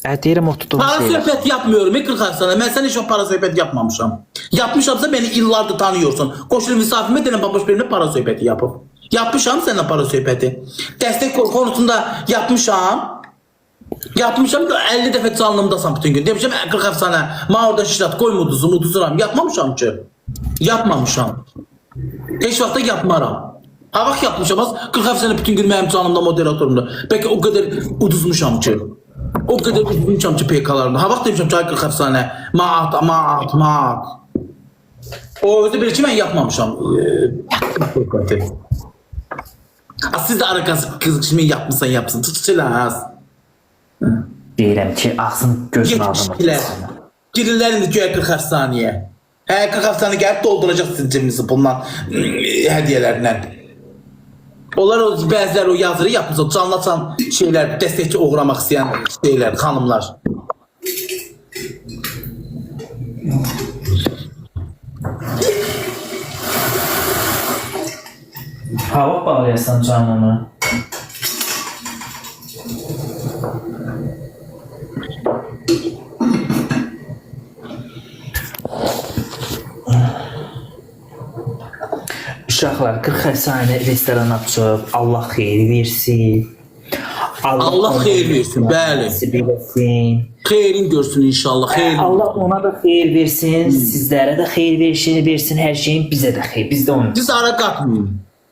Deyirəm, o tutulmuş Para şeylər. söhbət yapmıyorum, 40 sana. Mən sən heç o para söhbət yapmamışam. Yapmışamsa beni illardır tanıyorsun. Qoşul misafirime denən baboş benimle para söhbəti yapıb. Yapmışam seninle para söhbəti. Dəstək konusunda yapmışam. Yapmışam da 50 dəfə canlımdasan bütün gün. Demişəm 40 əfsanə. Mən orada şirat uduzuram. Yapmamışam ki. Yapmamışam. Heç vaxtda yapmaram. Ha vaxt yapmışam az 40 əfsanə bütün gün mənim canımda moderatorumda. Bəlkə o qədər uduzmuşam ki. O kadar üzgünçəm ki PK'larında. Ha vaxt demişəm ki, 40 əfsanə. Maat. O özü bilir ki, mən yapmamışam. Siz də ara qızıqşımı yapsın. Tutuşular. Deyirəm ki, ağzın gözün ağzına. Girirlər indi göyə 40 əfsanəyə. 40 əfsanə gəlib dolduracaq sizin cebinizi bundan hədiyyələrlə. Onlar bəziləri o yazırı yapmış, o canlaçan şeylər, dəstəkçi uğramaq istəyən şeylər, xanımlar. Hava bağlayasan canını. Uşaqlar 40 həsənə restoran açıb, Allah xeyir versin. Allah xeyir versin, bəli. Versin. Xeyrin görsün inşallah. Xeyir. Allah ona da xeyir versin, sizlərə də xeyir versin, hər şeyin bizə də xeyir. Biz də onun. Siz ara qatmayın.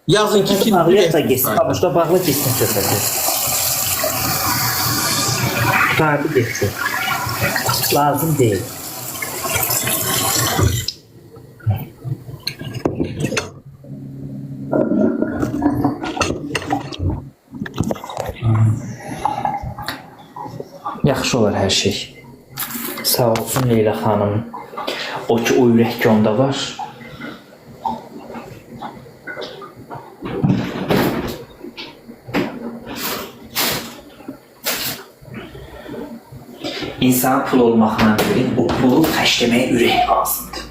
Yazın ki, kim Bağlıyaq da geçsin. Qabuşda bağlı geçsin söhbəti. Qardı geçsin. Lazım deyil. Yaxşı olar hər şey. Sağ olsun Leyla xanım. O ki o ürək onda var. İnsan pul olmaqla deyil, o pulu xərcləməyə ürək lazımdır.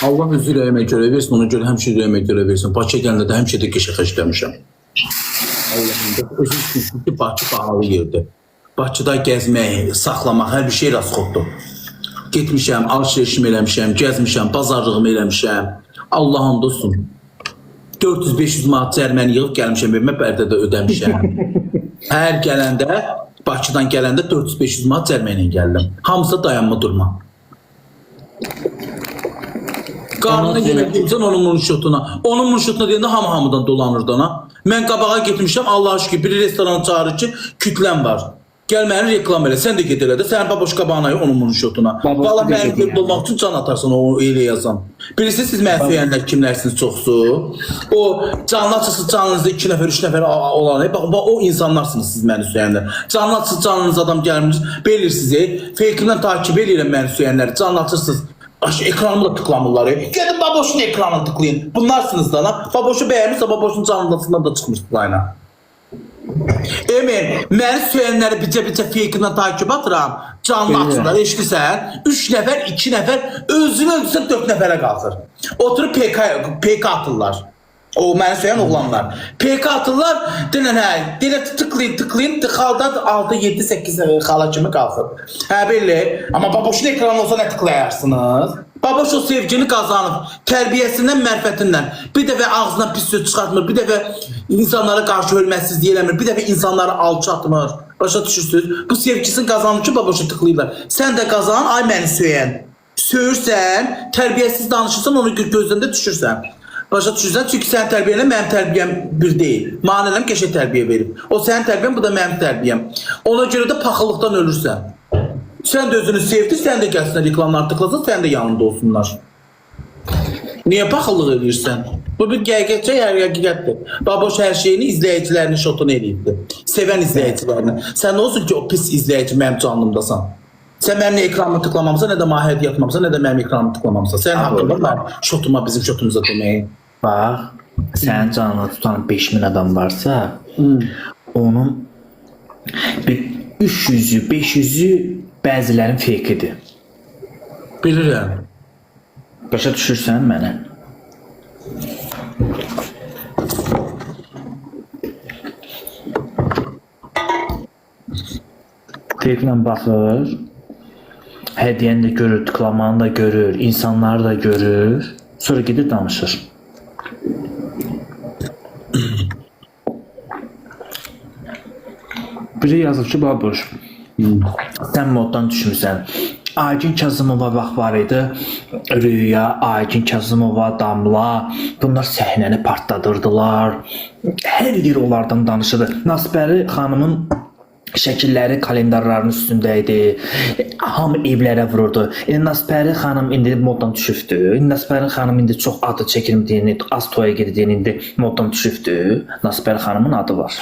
Allah özü ürəyimə görə versin, ona görə həmişə ürəyimə görə versin. Bakıya gələndə də həmişə də qəşə xərcləmişəm. Allah'ım da özü üçün ki, Bakı pahalı yerdir. Bakıda gəzmək, saxlamaq, hər bir şey rasxoddur. Getmişəm, alışverişimi eləmişəm, gəzmişəm, bazarlığımı eləmişəm. Allah'ım dostum. 400-500 manat cərməni yığıb gəlmişəm, evimə Bərdədə ödəmişəm. Hər gələndə, Bakıdan gələndə 400-500 manat cərməni gəldim. Hamısı dayanma durma. Qarnına yemək deyirsən onun munşotuna. Onun munşotuna deyəndə hamı-hamıdan dolanırdı ona. Mən qabağa getmişəm, Allah'a şükür, bir restoran çağırır ki, kütləm var. Gəl məni reklam elə, sən də get elə də, sən baboş qabağına onun munşotuna. Valla mənim görüb olmaq üçün can atarsan o elə yazan. Bilirsiniz, siz mənə söyləyənlər kimlərsiniz çoxsu? O canlı açısı canınızda 2 nəfər, 3 nəfər olan, bax o insanlarsınız siz məni söyləyənlər. Canlı açısı canınız adam gəlmiş, bilirsiniz, fake'imdən takip edirəm məni söyləyənləri, canlı açırsınız. Ekranımı da tıklamırlar. Gedin baboşun ekranını tıklayın. Bunlarsınız da lan. Baboşu bəyənirsə baboşun canlısından da çıxmışdır ayna. Emin, məni söylənləri bicə fake'imdən takip atıram. Canlı açırlar, eşlisən. 3 nəfər, 2 nəfər, özünü öldürsə 4 nəfərə qalır. Oturub PK atırlar. O məni söyləyən oğlanlar. PK atırlar, dinlə tıklayın, tıxalda 6, 7, 8 xala kimi qalxır. Hə, belli. Amma baboşun ekranı olsa nə tıklayarsınız? Baboş o sevgini qazanıb, tərbiyəsindən, mərfətindən. Bir dəfə ağzından pis söz çıxartmır, bir dəfə insanlara qarşı hörmətsiz deyiləmir, bir dəfə insanları alçatmır. Başa düşürsünüz? Bu sevgisini qazanıb ki, baboşu tıklayırlar. Sən də qazan, ay məni söyləyən. Söyürsən, tərbiyəsiz danışırsan, onu gözləndə düşürsən. Başa düşürsən, çünki sənin tərbiyənlə mənim tərbiyəm bir deyil. Manələm qəşəng tərbiyə verib. O sənin tərbiyən, bu da mənim tərbiyəm. Ona görə də paxıllıqdan ölürsən. Sən də özünü sevdir, sən də gəlsinlər reklamlar tıklasın, sən də yanında olsunlar. Niyə paxıllıq edirsən? Bu bir həqiqətçə həqiqətdir. Baboş hər şeyini izləyicilərini şotunu eləyibdir. Sevən izləyicilərini. Sən nə olsun ki, o pis izləyici mənim canlımdasan? Sən mənim ekranımı tıklamamısan, nə də mahiyyət yatmamısan, nə də mənim ekranımı tıklamamısan. Sən haqqında var şotuma, bizim şotumuza deməyi. Bax, sənin canını tutan 5000 adam varsa, onun bir 300'ü, 500'ü bəzilərin fake'idir. Bilirəm. Başa düşürsən mənə? Fake'lə baxır, hədiyyəni də görür, tıklamanı da görür, insanları da görür, sonra gedir danışır. Biri yazır ki, baboş, sən moddan düşmüsən. Aygün Kazımova vaxt var idi, Rüya, Aygün Kazımova, Damla, bunlar səhnəni partladırdılar. Hər yer onlardan danışırdı. Nasbəri xanımın şəkilləri kalendarların üstündə idi. Hamı evlərə vururdu. Nasbəri xanım indi moddan düşübdü. Nasbəri xanım indi çox adı çəkilmədiyini, az toya gedildiyini indi moddan düşübdü. Nasbəri xanımın adı var.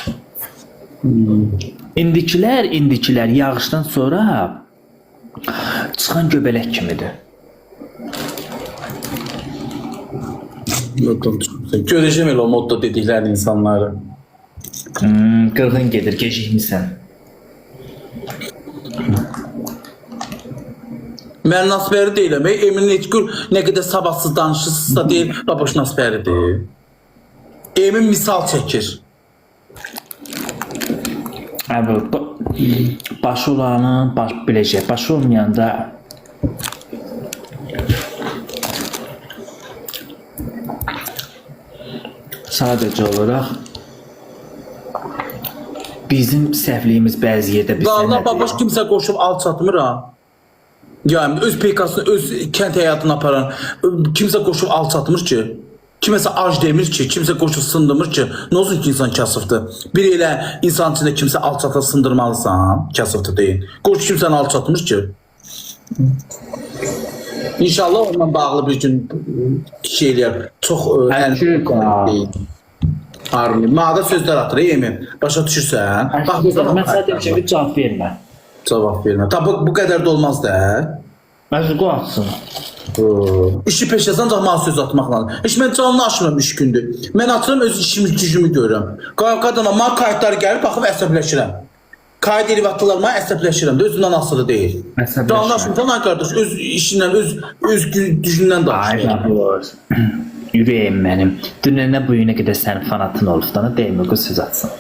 İndikilər yağışdan sonra çıxan göbələk kimidir. Görəcəm elə o modda dediklərini insanları. Qırğın gedir, gecikmisən. Mən Nasbəri deyiləm. Emin Neçgür nə qədər sabahsız danışırsınızsa deyil, baboş Nasbəridir. Emin misal çəkir. Başı olanın biləcək, başı olmayanda sadəcə olaraq bizim səhvliyimiz bəzi yerdə biz Vallahi babaş kimsə qoşub alçatmır ha. Yani öz PK'sını, öz kənd həyatını aparan kimsə qoşub alçatmır ki. Kiməsə ac demir ki, kimsə qoşub sındırmır ki. Ne olsun ki insan kasıbdır. Bir elə insan içində kimsə alçata sındırmalısan, kasıbdır deyil. Qoşub kimsəni alçatmır ki. İnşallah onunla bağlı bir gün şeyler çok değil. Harbi. Mağda sözler atır, yemin. Başa düşürsən. Bax, mən sənə demişəm ki, cavab vermə. Cavab vermə. Tabi bu qədər də olmaz da. Məzqu atsın. İşi peşəsən cəmaat söz atmaq lazım. Heç mən canını açmıram 3 gündür. Mən açıram öz işimi, gücümü görürəm. Qadına mənə kayıtlar gəlib, baxıb əsəbləşirəm. Kayıt edib atdılar, mənə əsəbləşirəm də, özündən asılı deyil. Canını açmırsan, ay qardaş, öz işindən, öz gücündən danışır. Ürəyim mənim. Dünənə bu günə qədər sənin fanatın olub da, deyim o söz atsın.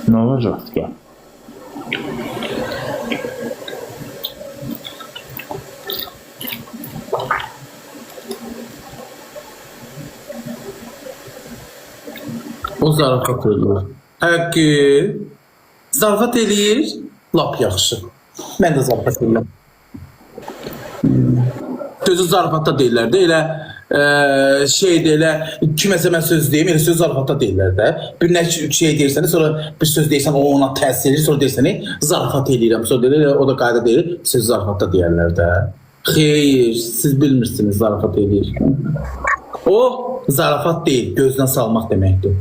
Nə olacaq ki? O zarafat eləyir. Həqqi. Zarafat eləyir, lap yaxşı. Mən də zarafat eləyirəm. Sözü zarafatda deyirlər də, elə şeydir, elə kiməsə mən söz deyim, elə söz zarafatda deyirlər də. Bir nə şey deyirsən, sonra bir söz deyirsən, o ona təsir edir, sonra deyirsən, zarafat eləyirəm. Sonra deyirlər, o da qayda deyir, söz zarafatda deyərlər də. Xeyr, siz bilmirsiniz zarafat eləyir. O, zarafat deyil, gözdən salmaq deməkdir.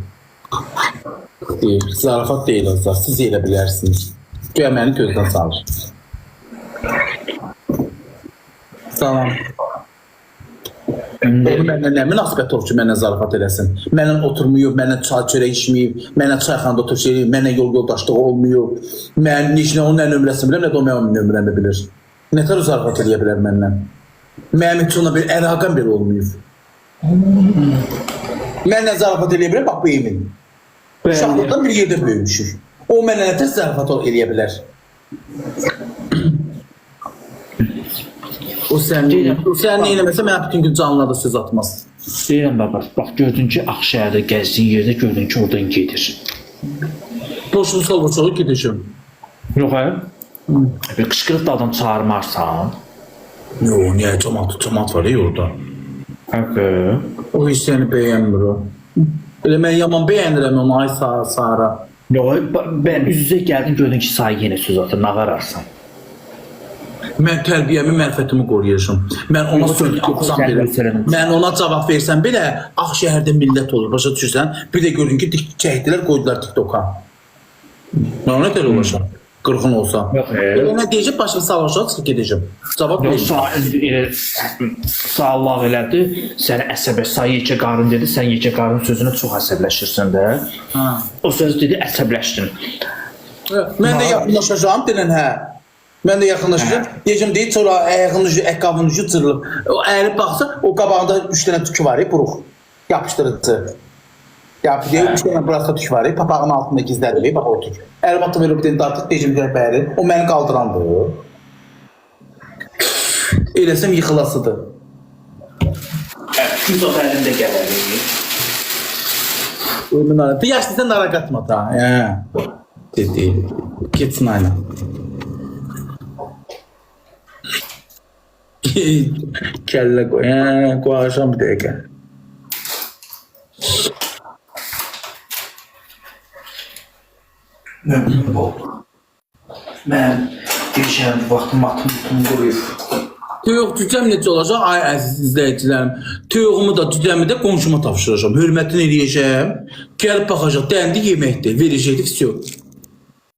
Deyil, zarafat deyil azlar, siz elə bilərsiniz. Göyə məni gözdən salır. Salam. Mənlə nə münasibət olur ki, mənlə zarafat eləsin? Mənlə oturmuyub, mənlə çay çörək içməyib, mənlə çayxanda oturub şey eləyib, mənlə yol yoldaşlığı olmuyub. Mən necə onun nə nömrəsini biləm, nə də o mənim nömrəmi bilir. Nə tər zarafat eləyə bilər mənlə? Mənim heç ona bir əlaqəm belə olmuyub. Mənlə zarafat eləyə bilər, bax bu emin. Uşaqlıqdan bir yerdə böyümüşük. O mənlə nə tər zarafat eləyə bilər? O sən neyləməsə mənə bütün gün canlılarda söz atmaz. Deyirəm babaş, bax gördün ki, Ağşəhərdə gəzdiyin yerdə gördün ki, oradan gedir. Boşluq sol boşluğu gedəcəm. Yox, bir qışqırıq da adam çağırmarsan. Yox, niyə cəmat var ya orada. Həqə. O hiç səni bəyənmir o. Elə mən yaman bəyənirəm onu, ay Sara. Yox, ben üz-üzə gəldin gördün ki, sayı yenə söz atır, nə qararsan? Mən tərbiyəmi, mərfətimi qoruyacağım. Mən ona söz atsam belə, mən ona cavab versəm belə, Ağşəhərdə millət olur, başa düşürsən? Bir də gördün ki, çəkdilər, qoydular TikTok'a. Mən ona qədər olacaq, qırğın olsa. Elə nə deyəcək, başını sağlaşaq, çıxıb gedəcəm. Cavab verir. Sağlaq elədi, səni əsəbə, say yekə qarın dedi, sən yekə qarın sözünə çox əsəbləşirsən də. O söz dedi, əsəbləşdin. Mən də yaxınlaşacağım, denən hə. Mən də yaxınlaşacağım. Deyəcəm deyil, sonra ayağının ucu, əqqabının ucu cırılıb. O əyilib baxsa, o qabağında 3 dənə tükü var, buruq. Yapışdırıcı. Deyir, 3 dənə burası tük var, papağın altında gizlədir, bax o tük. Əlim atı verib deyil, dartıq deyəcəm bəri. O məni qaldırandır. Eləsəm yıxılasıdır. Biz o əlində gələrik. Yaşlı sən nara qatma da. Dedi, getsin aynen. Kelle koy, koyacağım bir dakika. Məmnun oldum. Mən deyişən vaxtım atım qoyub. Tüyüq cücəm necə olacaq? Ay əziz izləyicilərim. Tüyüğümü da cücəmi də qonşuma tapşıracağım. Hörmətini eləyəcəm. Gəlib baxacaq. Dəndi yeməkdir. Verəcəkdir. Всё.